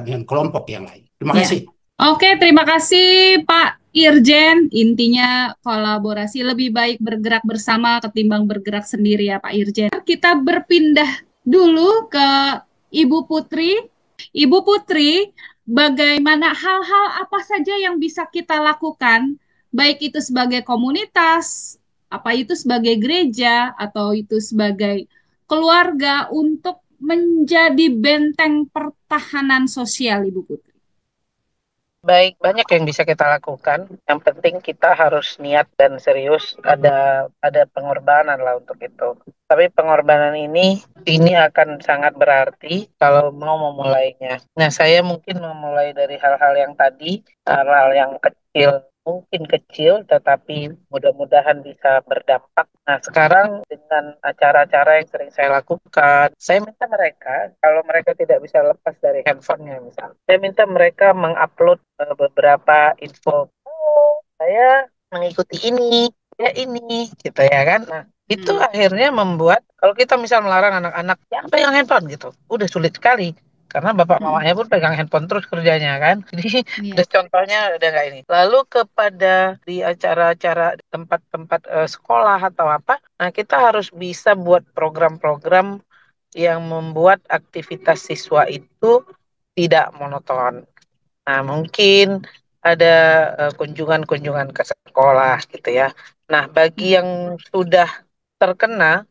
dengan kelompok yang lain. Terima Ya. kasih. Oke, terima kasih Pak Irjen. Intinya kolaborasi, lebih baik bergerak bersama ketimbang bergerak sendiri ya Pak Irjen. Kita berpindah dulu ke Ibu Putri. Ibu Putri, bagaimana hal-hal apa saja yang bisa kita lakukan, baik itu sebagai komunitas, apa itu sebagai gereja, atau itu sebagai keluarga untuk menjadi benteng pertahanan sosial, Ibu Putri? Baik, banyak yang bisa kita lakukan. Yang penting kita harus niat dan serius. Ada pengorbanan lah untuk itu. Tapi pengorbanan ini akan sangat berarti kalau mau memulainya. Nah, saya mungkin memulai dari hal-hal yang tadi, hal-hal yang kecil, mungkin kecil, tetapi mudah-mudahan bisa berdampak. Nah, sekarang dengan acara-acara yang sering saya lakukan, saya minta mereka, kalau mereka tidak bisa lepas dari handphonenya misalnya, saya minta mereka mengupload beberapa info. Oh, saya mengikuti ini, ya ini, gitu ya kan. Nah, itu akhirnya membuat, kalau kita misal melarang anak-anak, jangan pegang handphone gitu, udah sulit sekali. Karena bapak mamanya pun pegang handphone terus kerjanya kan. Jadi udah contohnya udah nggak ini. Lalu kepada di acara-acara tempat-tempat sekolah atau apa, nah kita harus bisa buat program-program yang membuat aktivitas siswa itu tidak monoton. Nah, mungkin ada kunjungan-kunjungan ke sekolah gitu ya. Nah, bagi yang sudah terkena,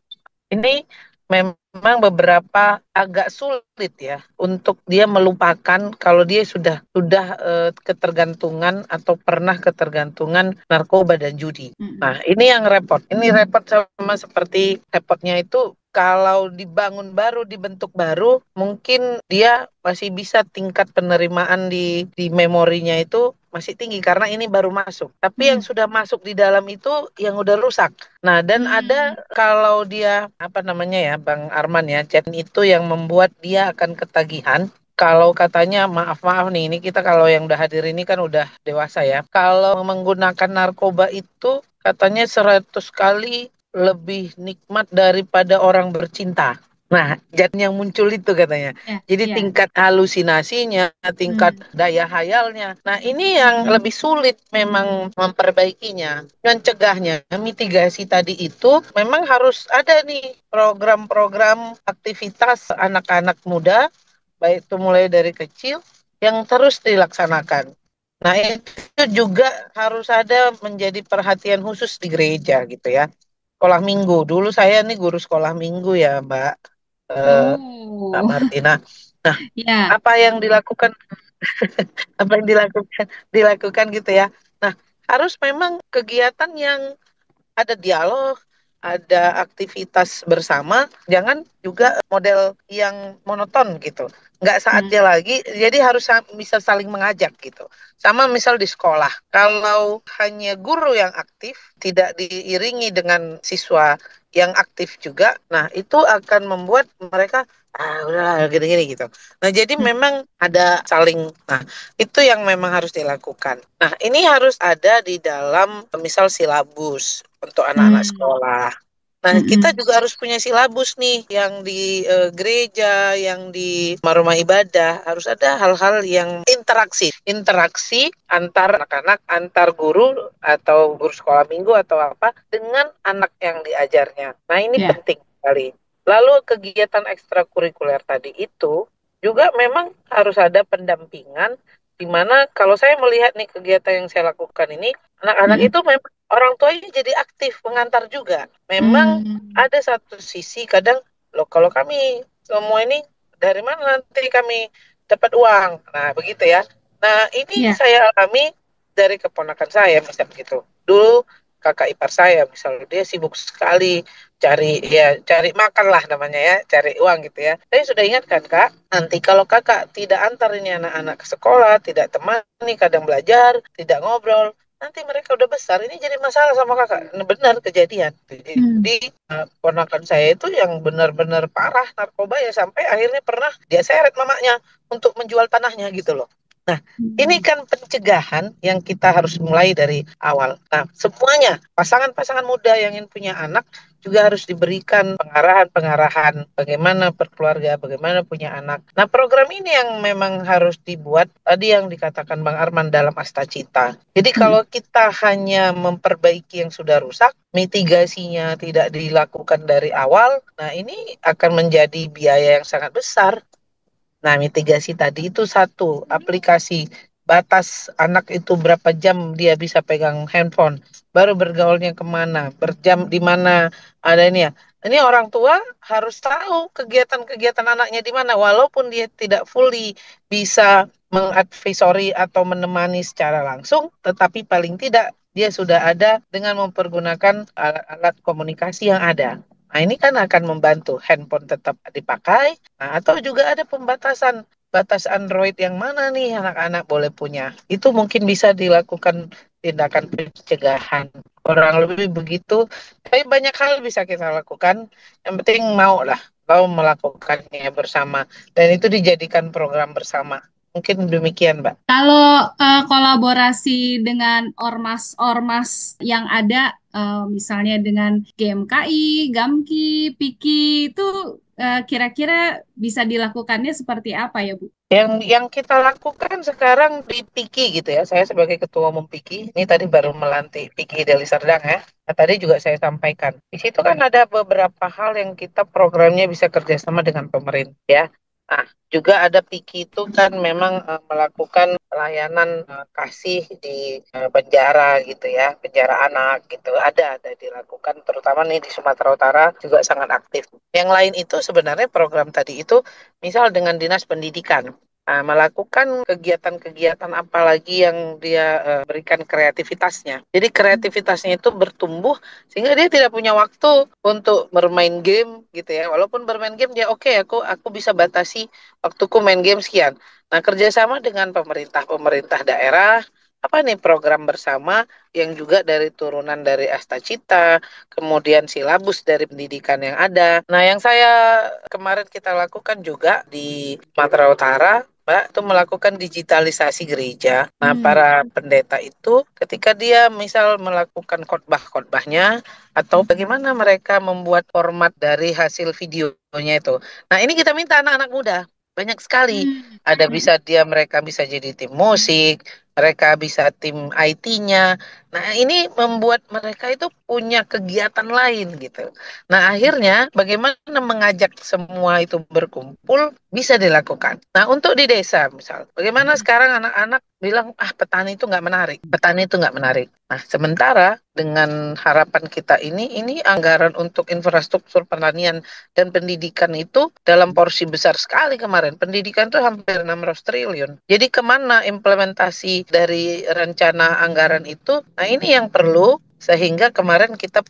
ini memang beberapa agak sulit ya untuk dia melupakan kalau dia sudah ketergantungan atau pernah ketergantungan narkoba dan judi. Nah, ini yang repot. Ini repot sama seperti repotnya itu kalau dibangun baru, dibentuk baru, mungkin dia masih bisa tingkat penerimaan di memorinya itu masih tinggi karena ini baru masuk. Tapi yang sudah masuk di dalam itu yang udah rusak. Nah, dan ada kalau dia apa namanya ya, Bang Arman ya, chat itu yang membuat dia akan ketagihan. Kalau katanya maaf nih, ini kita kalau yang udah hadir ini kan udah dewasa ya. Kalau menggunakan narkoba itu katanya 100 kali lebih nikmat daripada orang bercinta. Nah, zat yang muncul itu katanya. Jadi tingkat halusinasinya, tingkat daya hayalnya. Nah, ini yang lebih sulit memang memperbaikinya. Mencegahnya, mitigasi tadi itu memang harus ada nih program-program aktivitas anak-anak muda, baik itu mulai dari kecil, yang terus dilaksanakan. Nah, itu juga harus ada menjadi perhatian khusus di gereja gitu ya. Sekolah minggu. Dulu saya nih guru sekolah minggu ya, Mbak Martina. Nah, apa yang dilakukan apa yang dilakukan gitu ya. Nah, harus memang kegiatan yang ada dialog, ada aktivitas bersama, jangan juga model yang monoton gitu. Nggak saatnya lagi, jadi harus bisa saling mengajak gitu. Sama misal di sekolah, kalau hanya guru yang aktif, tidak diiringi dengan siswa yang aktif juga, nah itu akan membuat mereka, udahlah gini-gini gitu. Nah jadi memang ada saling, nah itu yang memang harus dilakukan. Nah ini harus ada di dalam misal silabus untuk anak-anak sekolah. Nah, kita juga harus punya silabus nih, yang di gereja, yang di rumah ibadah, harus ada hal-hal yang interaksi antar anak-anak, antar guru atau guru sekolah minggu atau apa dengan anak yang diajarnya. Nah, ini penting sekali. Lalu kegiatan ekstrakurikuler tadi itu juga memang harus ada pendampingan, di mana kalau saya melihat nih kegiatan yang saya lakukan ini, anak-anak itu memang orang tuanya jadi aktif mengantar juga. Memang ada satu sisi kadang, loh kalau kami semua ini dari mana nanti kami dapat uang. Nah, begitu ya. Nah, ini saya alami dari keponakan saya misal begitu. Dulu kakak ipar saya misalnya dia sibuk sekali cari makan lah namanya ya, cari uang gitu ya. Saya sudah ingatkan, Kak, nanti kalau kakak tidak antar ini anak-anak ke sekolah, tidak temani kadang belajar, tidak ngobrol, nanti mereka udah besar ini jadi masalah sama kakak. Benar kejadian. Jadi ponakan saya itu yang benar-benar parah narkoba ya, sampai akhirnya pernah dia seret mamanya untuk menjual tanahnya gitu loh. Nah, ini kan pencegahan yang kita harus mulai dari awal. Nah, semuanya pasangan-pasangan muda yang ingin punya anak juga harus diberikan pengarahan-pengarahan bagaimana berkeluarga, bagaimana punya anak. Nah, program ini yang memang harus dibuat tadi yang dikatakan Bang Arman dalam Astacita. Jadi kalau kita hanya memperbaiki yang sudah rusak, mitigasinya tidak dilakukan dari awal, nah ini akan menjadi biaya yang sangat besar. Nah, mitigasi tadi itu satu, aplikasi batas anak itu berapa jam dia bisa pegang handphone, baru bergaulnya kemana, berjam di mana ada ini ya. Ini orang tua harus tahu kegiatan-kegiatan anaknya di mana, walaupun dia tidak fully bisa mengadvisory atau menemani secara langsung, tetapi paling tidak dia sudah ada dengan mempergunakan alat-alat komunikasi yang ada. Nah, ini kan akan membantu handphone tetap dipakai. Nah, atau juga ada pembatasan batas Android yang mana nih anak-anak boleh punya. Itu mungkin bisa dilakukan tindakan pencegahan. Kurang lebih begitu. Tapi banyak hal bisa kita lakukan. Yang penting mau melakukannya bersama. Dan itu dijadikan program bersama. Mungkin demikian, Mbak. Kalau kolaborasi dengan ormas-ormas yang ada, misalnya dengan GMKI, GAMKI, PIKI, itu kira-kira bisa dilakukannya seperti apa ya, Bu? Yang kita lakukan sekarang di PIKI gitu ya, saya sebagai ketua umum PIKI, ini tadi baru melantik PIKI Deli Serdang ya. Nah, tadi juga saya sampaikan, di situ kan ada beberapa hal yang kita programnya bisa kerjasama dengan pemerintah ya. Nah, juga ada PIKI itu kan memang melakukan pelayanan kasih di penjara gitu ya, penjara anak gitu, ada dilakukan, terutama nih di Sumatera Utara juga sangat aktif. Yang lain itu sebenarnya program tadi itu misal dengan Dinas Pendidikan, melakukan kegiatan-kegiatan apalagi yang dia berikan kreativitasnya. Jadi kreativitasnya itu bertumbuh sehingga dia tidak punya waktu untuk bermain game gitu ya. Walaupun bermain game dia oke, aku bisa batasi waktuku main game sekian. Nah, kerjasama dengan pemerintah daerah, apa nih program bersama yang juga dari turunan dari Astacita, kemudian silabus dari pendidikan yang ada. Nah, yang saya kemarin kita lakukan juga di Sumatera Utara, Mbak, itu melakukan digitalisasi gereja. Nah, para pendeta itu ketika dia misal melakukan khotbah-khotbahnya atau bagaimana mereka membuat format dari hasil videonya itu. Nah, ini kita minta anak-anak muda. Banyak sekali. Mereka bisa jadi tim musik, mereka bisa tim IT-nya. Nah, ini membuat mereka itu punya kegiatan lain gitu. Nah, akhirnya bagaimana mengajak semua itu berkumpul bisa dilakukan. Nah, untuk di desa misal, bagaimana sekarang anak-anak bilang, petani itu nggak menarik. Petani itu nggak menarik. Nah, sementara dengan harapan kita ini anggaran untuk infrastruktur pertanian dan pendidikan itu dalam porsi besar sekali kemarin. Pendidikan itu hampir 600 triliun. Jadi kemana implementasi dari rencana anggaran itu? Nah, ini yang perlu Sehingga kemarin kita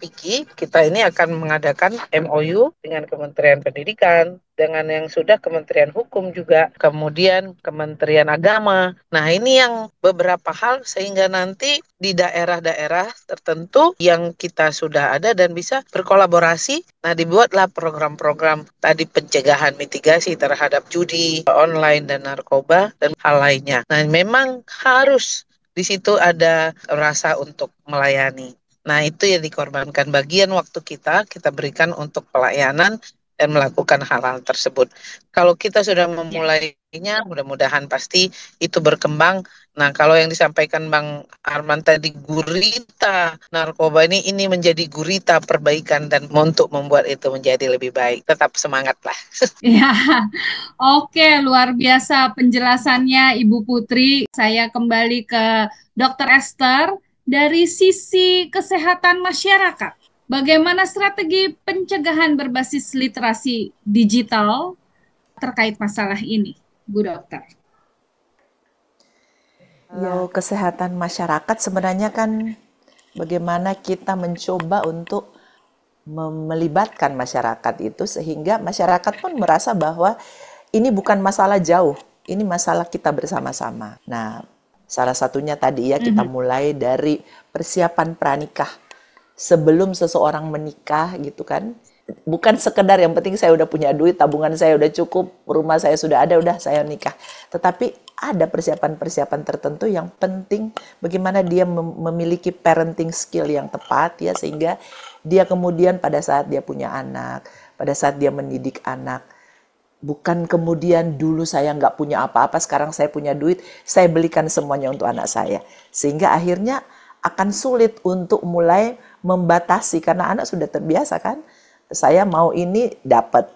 ini akan mengadakan MOU dengan Kementerian Pendidikan, dengan yang sudah Kementerian Hukum juga, kemudian Kementerian Agama. Nah, ini yang beberapa hal sehingga nanti di daerah-daerah tertentu yang kita sudah ada dan bisa berkolaborasi. Nah, dibuatlah program-program tadi pencegahan mitigasi terhadap judi online dan narkoba dan hal lainnya. Nah, memang harus di situ ada rasa untuk melayani. Nah, itu yang dikorbankan. Bagian waktu kita berikan untuk pelayanan dan melakukan hal-hal tersebut. Kalau kita sudah memulainya, mudah-mudahan pasti itu berkembang. Nah, kalau yang disampaikan Bang Arman tadi, gurita narkoba ini menjadi gurita perbaikan dan untuk membuat itu menjadi lebih baik. Tetap semangatlah. Ya, oke, luar biasa penjelasannya Ibu Putri. Saya kembali ke Dr. Esther. Dari sisi kesehatan masyarakat, bagaimana strategi pencegahan berbasis literasi digital terkait masalah ini, Bu Dokter? Kalau kesehatan masyarakat sebenarnya kan bagaimana kita mencoba untuk melibatkan masyarakat itu sehingga masyarakat pun merasa bahwa ini bukan masalah jauh, ini masalah kita bersama-sama. Nah, salah satunya tadi ya kita mulai dari persiapan pranikah sebelum seseorang menikah gitu kan. Bukan sekedar yang penting saya udah punya duit, tabungan saya udah cukup, rumah saya sudah ada, udah saya nikah. Tetapi ada persiapan-persiapan tertentu yang penting bagaimana dia memiliki parenting skill yang tepat ya sehingga dia kemudian pada saat dia punya anak, pada saat dia mendidik anak, bukan kemudian dulu saya nggak punya apa-apa, sekarang saya punya duit, saya belikan semuanya untuk anak saya. Sehingga akhirnya akan sulit untuk mulai membatasi, karena anak sudah terbiasa kan. Saya mau ini dapat,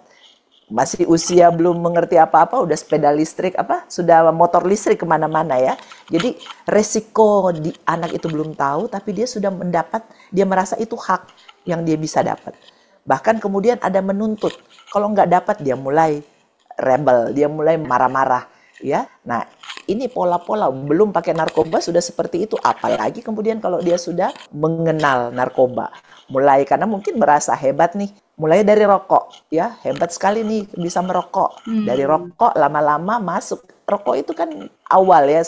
masih usia belum mengerti apa-apa, udah sepeda listrik, sudah motor listrik kemana-mana ya. Jadi resiko di anak itu belum tahu, tapi dia sudah mendapat, dia merasa itu hak yang dia bisa dapat. Bahkan kemudian ada menuntut, kalau nggak dapat dia mulai rebel, dia mulai marah-marah, ya. Nah, ini pola-pola belum pakai narkoba sudah seperti itu, apalagi kemudian kalau dia sudah mengenal narkoba, mulai karena mungkin merasa hebat nih, mulai dari rokok, ya hebat sekali nih bisa merokok, dari rokok lama-lama masuk. Rokok itu kan awal ya,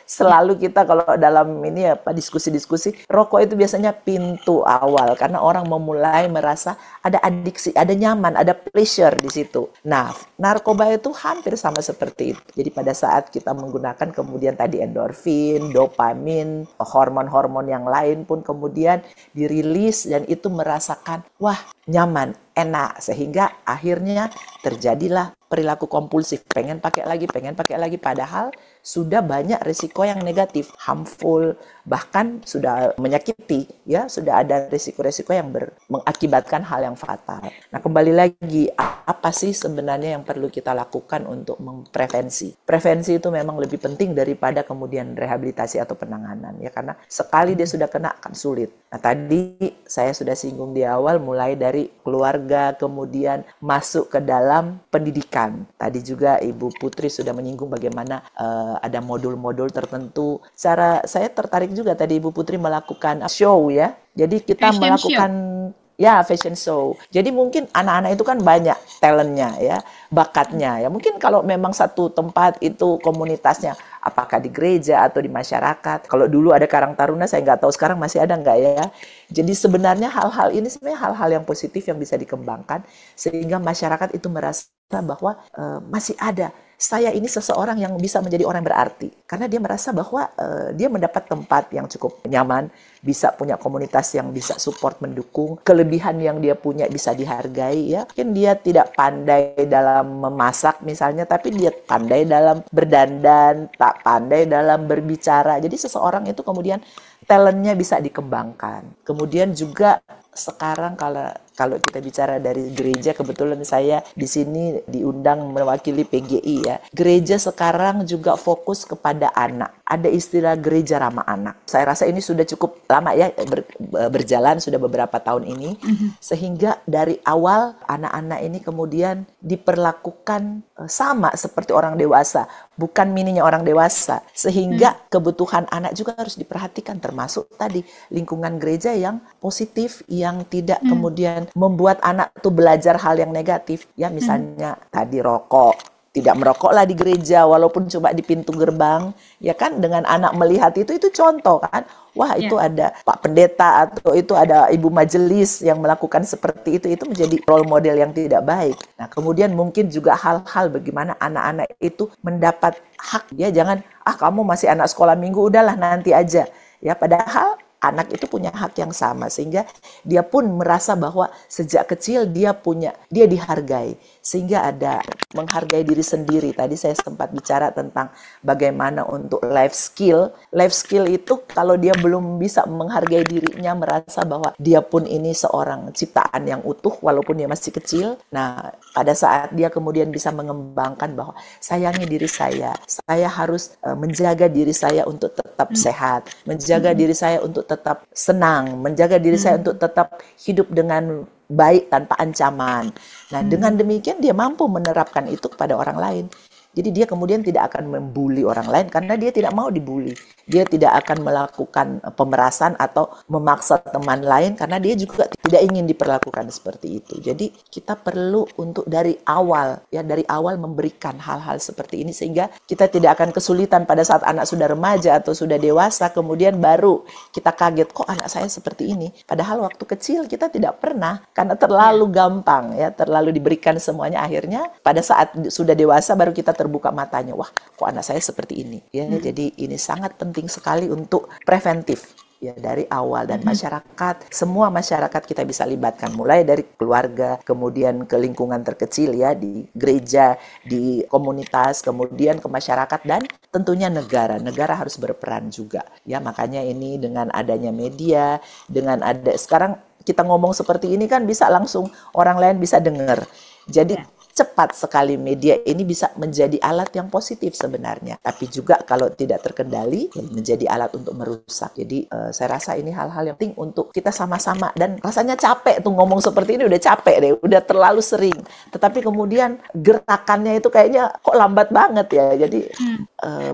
selalu kita kalau dalam ini diskusi-diskusi, rokok itu biasanya pintu awal karena orang memulai merasa ada adiksi, ada nyaman, ada pleasure di situ. Nah, narkoba itu hampir sama seperti itu. Jadi pada saat kita menggunakan kemudian tadi endorfin, dopamin, hormon-hormon yang lain pun kemudian dirilis dan itu merasakan wah nyaman, enak, sehingga akhirnya terjadilah perilaku kompulsif, pengen pakai lagi, padahal sudah banyak risiko yang negatif, harmful, bahkan sudah menyakiti, ya sudah ada risiko-risiko yang mengakibatkan hal yang fatal. Nah, kembali lagi, apa sih sebenarnya yang perlu kita lakukan untuk memprevensi? Prevensi itu memang lebih penting daripada kemudian rehabilitasi atau penanganan, ya karena sekali dia sudah kena akan sulit. Nah, tadi saya sudah singgung di awal, mulai dari keluarga, kemudian masuk ke dalam pendidikan. Tadi juga Ibu Putri sudah menyinggung bagaimana ada modul-modul tertentu. Saya tertarik juga tadi Ibu Putri melakukan show ya. Jadi kita melakukan fashion show. Jadi mungkin anak-anak itu kan banyak talentnya ya, bakatnya ya. Mungkin kalau memang satu tempat itu komunitasnya, apakah di gereja atau di masyarakat. Kalau dulu ada Karang Taruna, saya nggak tahu sekarang masih ada nggak ya. Jadi sebenarnya hal-hal ini sebenarnya hal-hal yang positif yang bisa dikembangkan sehingga masyarakat itu merasa bahwa masih ada. Saya ini seseorang yang bisa menjadi orang yang berarti. Karena dia merasa bahwa dia mendapat tempat yang cukup nyaman, bisa punya komunitas yang bisa support, mendukung, kelebihan yang dia punya bisa dihargai. Ya. Mungkin dia tidak pandai dalam memasak misalnya, tapi dia pandai dalam berdandan, tak pandai dalam berbicara. Jadi seseorang itu kemudian talentnya bisa dikembangkan. Kemudian juga sekarang kalau Kalau kita bicara dari gereja, kebetulan saya di sini diundang mewakili PGI ya. Gereja sekarang juga fokus kepada anak. Ada istilah gereja ramah anak. Saya rasa ini sudah cukup lama ya berjalan, sudah beberapa tahun ini. Sehingga dari awal anak-anak ini kemudian diperlakukan sama seperti orang dewasa. Bukan mininya orang dewasa. Sehingga kebutuhan anak juga harus diperhatikan, termasuk tadi lingkungan gereja yang positif, yang tidak kemudian membuat anak tuh belajar hal yang negatif. Ya misalnya tadi rokok, tidak merokoklah di gereja walaupun cuma di pintu gerbang, ya kan, dengan anak melihat itu contoh kan. Wah, itu ada Pak Pendeta atau itu ada Ibu Majelis yang melakukan seperti itu menjadi role model yang tidak baik. Nah, kemudian mungkin juga hal-hal bagaimana anak-anak itu mendapat hak, ya jangan kamu masih anak sekolah minggu, udahlah nanti aja. Ya, padahal anak itu punya hak yang sama, sehingga dia pun merasa bahwa sejak kecil dia dihargai, sehingga ada menghargai diri sendiri. Tadi saya sempat bicara tentang bagaimana untuk life skill itu kalau dia belum bisa menghargai dirinya, merasa bahwa dia pun ini seorang ciptaan yang utuh walaupun dia masih kecil. Nah, pada saat dia kemudian bisa mengembangkan bahwa sayangi diri saya harus menjaga diri saya untuk tetap sehat, menjaga diri saya untuk tetap senang, menjaga diri saya untuk tetap hidup dengan baik tanpa ancaman. Nah, dengan demikian dia mampu menerapkan itu kepada orang lain. Jadi dia kemudian tidak akan membuli orang lain karena dia tidak mau dibuli. Dia tidak akan melakukan pemerasan atau memaksa teman lain karena dia juga tidak ingin diperlakukan seperti itu. Jadi kita perlu untuk dari awal memberikan hal-hal seperti ini sehingga kita tidak akan kesulitan pada saat anak sudah remaja atau sudah dewasa kemudian baru kita kaget, kok anak saya seperti ini. Padahal waktu kecil kita tidak pernah karena terlalu gampang ya, terlalu diberikan semuanya, akhirnya pada saat sudah dewasa baru kita terbuka matanya, wah kok anak saya seperti ini ya. Jadi ini sangat penting sekali untuk preventif ya dari awal, dan masyarakat, semua masyarakat kita bisa libatkan mulai dari keluarga, kemudian ke lingkungan terkecil ya, di gereja, di komunitas, kemudian ke masyarakat, dan tentunya negara harus berperan juga ya. Makanya ini dengan adanya media, dengan ada sekarang kita ngomong seperti ini kan bisa langsung orang lain bisa dengar. Jadi cepat sekali media ini bisa menjadi alat yang positif sebenarnya. Tapi juga kalau tidak terkendali, menjadi alat untuk merusak. Jadi saya rasa ini hal-hal yang penting untuk kita sama-sama. Dan rasanya capek tuh ngomong seperti ini, udah capek deh, udah terlalu sering. Tetapi kemudian gerakannya itu kayaknya kok lambat banget ya. Jadi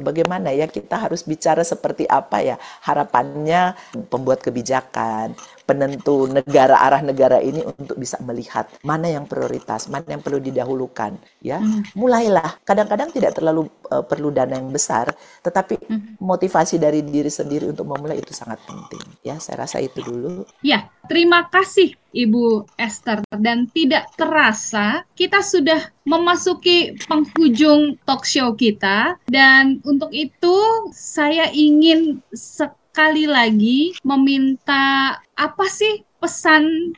bagaimana ya, kita harus bicara seperti apa ya harapannya pembuat kebijakan, penentu negara, arah negara ini untuk bisa melihat mana yang prioritas, mana yang perlu didahulukan ya. Mulailah, kadang-kadang tidak terlalu perlu dana yang besar, tetapi motivasi dari diri sendiri untuk memulai itu sangat penting ya. Saya rasa itu dulu. Ya, terima kasih Ibu Esther, dan tidak terasa kita sudah memasuki penghujung talk show kita, dan untuk itu saya ingin sekali lagi meminta apa sih pesan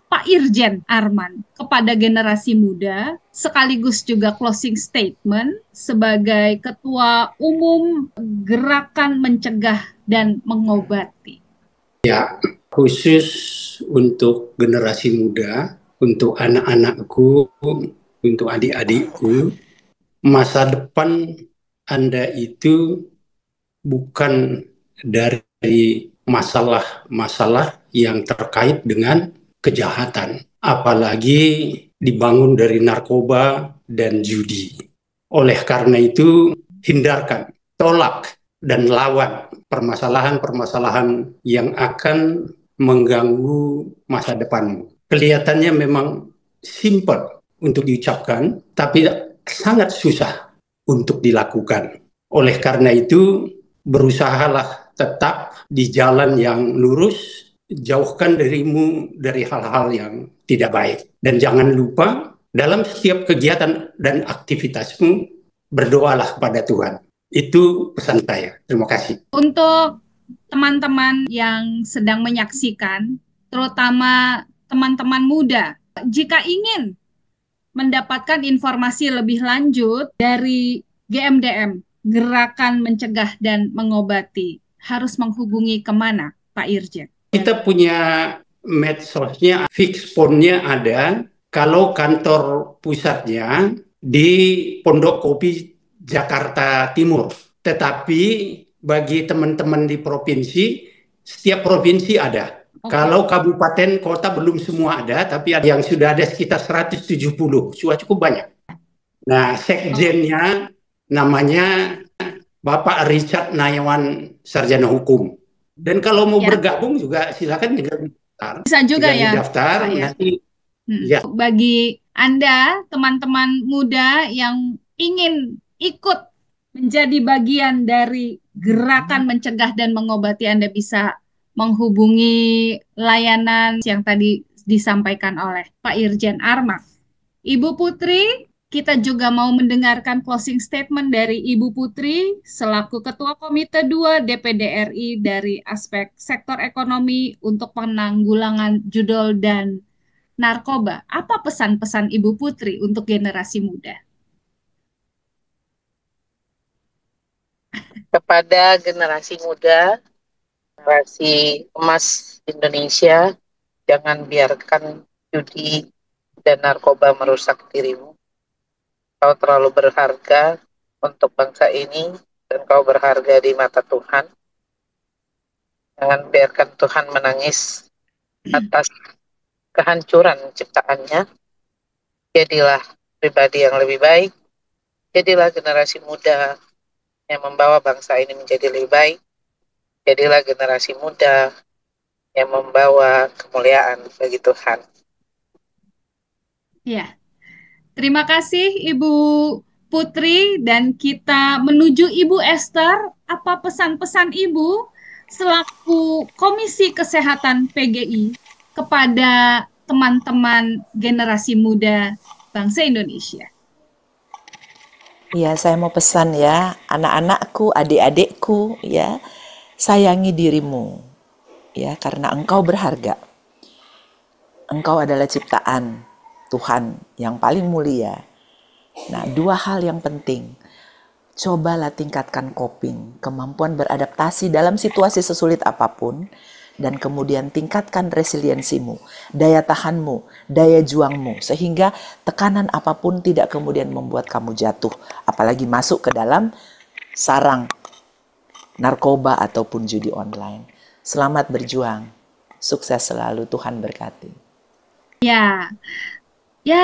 Pak Irjen Arman kepada generasi muda, sekaligus juga closing statement sebagai Ketua Umum Gerakan Mencegah dan Mengobati. Ya, khusus untuk generasi muda, untuk anak-anakku, untuk adik-adikku, masa depan Anda itu bukan dari masalah-masalah yang terkait dengan kejahatan, apalagi dibangun dari narkoba dan judi. Oleh karena itu, hindarkan, tolak, dan lawan permasalahan-permasalahan yang akan mengganggu masa depanmu. Kelihatannya memang simpel untuk diucapkan, tapi sangat susah untuk dilakukan. Oleh karena itu, berusahalah tetap di jalan yang lurus, jauhkan dirimu dari hal-hal yang tidak baik. Dan jangan lupa, dalam setiap kegiatan dan aktivitasmu, berdoalah pada Tuhan. Itu pesan saya. Terima kasih. Untuk teman-teman yang sedang menyaksikan, terutama teman-teman muda, jika ingin mendapatkan informasi lebih lanjut dari GMDM, Gerakan Mencegah dan Mengobati, harus menghubungi kemana, Pak Irjen? Kita punya medsosnya fix phone-nya ada. Kalau kantor pusatnya di Pondok Kopi Jakarta Timur. Tetapi bagi teman-teman di provinsi, setiap provinsi ada. Kalau kabupaten, kota belum semua ada, tapi ada yang sudah ada sekitar 170, sudah cukup banyak. Nah, sekjennya namanya Bapak Richard Nayawan, sarjana hukum. Dan kalau mau bergabung juga silakan tinggal daftar. Bisa juga ya. Daftar nanti. Ya. Bagi Anda, teman-teman muda yang ingin ikut menjadi bagian dari gerakan mencegah dan mengobati, Anda bisa menghubungi layanan yang tadi disampaikan oleh Pak Irjen Arman. Ibu Putri, kita juga mau mendengarkan closing statement dari Ibu Putri selaku Ketua Komite 2 DPD RI dari aspek sektor ekonomi untuk penanggulangan judol dan narkoba. Apa pesan-pesan Ibu Putri untuk generasi muda? Kepada generasi muda, generasi emas Indonesia, jangan biarkan judi dan narkoba merusak dirimu. Kau terlalu berharga untuk bangsa ini dan kau berharga di mata Tuhan. Jangan biarkan Tuhan menangis atas kehancuran ciptaannya. Jadilah pribadi yang lebih baik. Jadilah generasi muda yang membawa bangsa ini menjadi lebih baik. Jadilah generasi muda yang membawa kemuliaan bagi Tuhan. Ya, terima kasih Ibu Putri, dan kita menuju Ibu Esther. Apa pesan-pesan Ibu selaku Komisi Kesehatan PGI kepada teman-teman generasi muda bangsa Indonesia? Ya, saya mau pesan ya, anak-anakku, adik-adikku, ya, sayangi dirimu, ya, karena engkau berharga. Engkau adalah ciptaan Tuhan yang paling mulia. Nah, dua hal yang penting. Cobalah tingkatkan coping, kemampuan beradaptasi dalam situasi sesulit apapun, dan kemudian tingkatkan resiliensimu, daya tahanmu, daya juangmu, sehingga tekanan apapun tidak kemudian membuat kamu jatuh, apalagi masuk ke dalam sarang narkoba ataupun judi online. Selamat berjuang, sukses selalu, Tuhan berkati. Ya,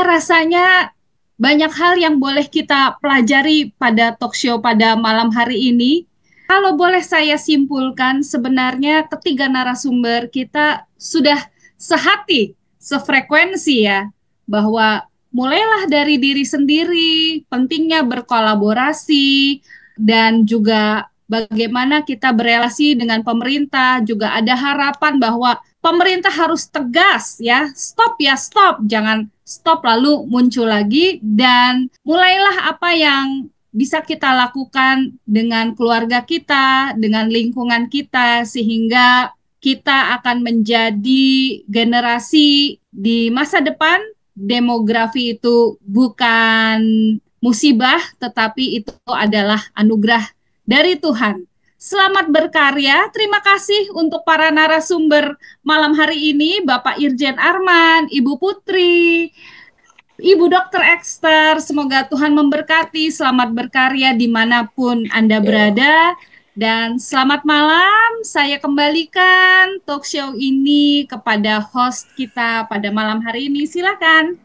rasanya banyak hal yang boleh kita pelajari pada talk show pada malam hari ini. Kalau boleh saya simpulkan, sebenarnya ketiga narasumber kita sudah sehati, sefrekuensi ya, bahwa mulailah dari diri sendiri, pentingnya berkolaborasi, dan juga bagaimana kita berelasi dengan pemerintah. Juga ada harapan bahwa pemerintah harus tegas ya, stop, jangan stop lalu muncul lagi, dan mulailah apa yang bisa kita lakukan dengan keluarga kita, dengan lingkungan kita, sehingga kita akan menjadi generasi di masa depan. Demografi itu bukan musibah, tetapi itu adalah anugerah dari Tuhan. Selamat berkarya. Terima kasih untuk para narasumber malam hari ini, Bapak Irjen Arman, Ibu Putri, Ibu Dr. Esther. Semoga Tuhan memberkati. Selamat berkarya dimanapun Anda berada. Dan selamat malam. Saya kembalikan talk show ini kepada host kita pada malam hari ini. Silakan.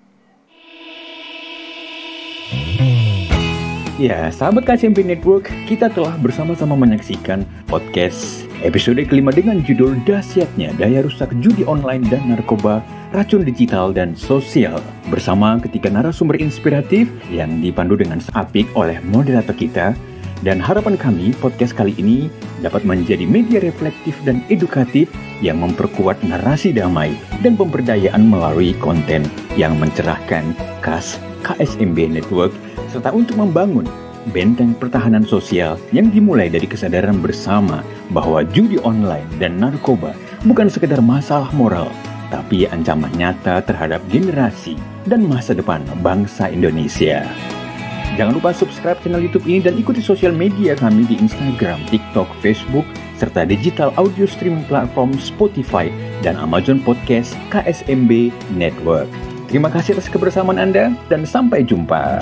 Ya, sahabat KSMB Network, kita telah bersama-sama menyaksikan podcast episode kelima dengan judul Dahsyatnya Daya Rusak Judi Online dan Narkoba, Racun Digital dan Sosial, bersama ketiga narasumber inspiratif yang dipandu dengan apik oleh moderator kita. Dan harapan kami, podcast kali ini dapat menjadi media reflektif dan edukatif yang memperkuat narasi damai dan pemberdayaan melalui konten yang mencerahkan khas KSMB Network, serta untuk membangun benteng pertahanan sosial yang dimulai dari kesadaran bersama bahwa judi online dan narkoba bukan sekedar masalah moral, tapi ancaman nyata terhadap generasi dan masa depan bangsa Indonesia. Jangan lupa subscribe channel YouTube ini dan ikuti sosial media kami di Instagram, TikTok, Facebook, serta digital audio streaming platform Spotify dan Amazon Podcast KSMB Network. Terima kasih atas kebersamaan Anda dan sampai jumpa.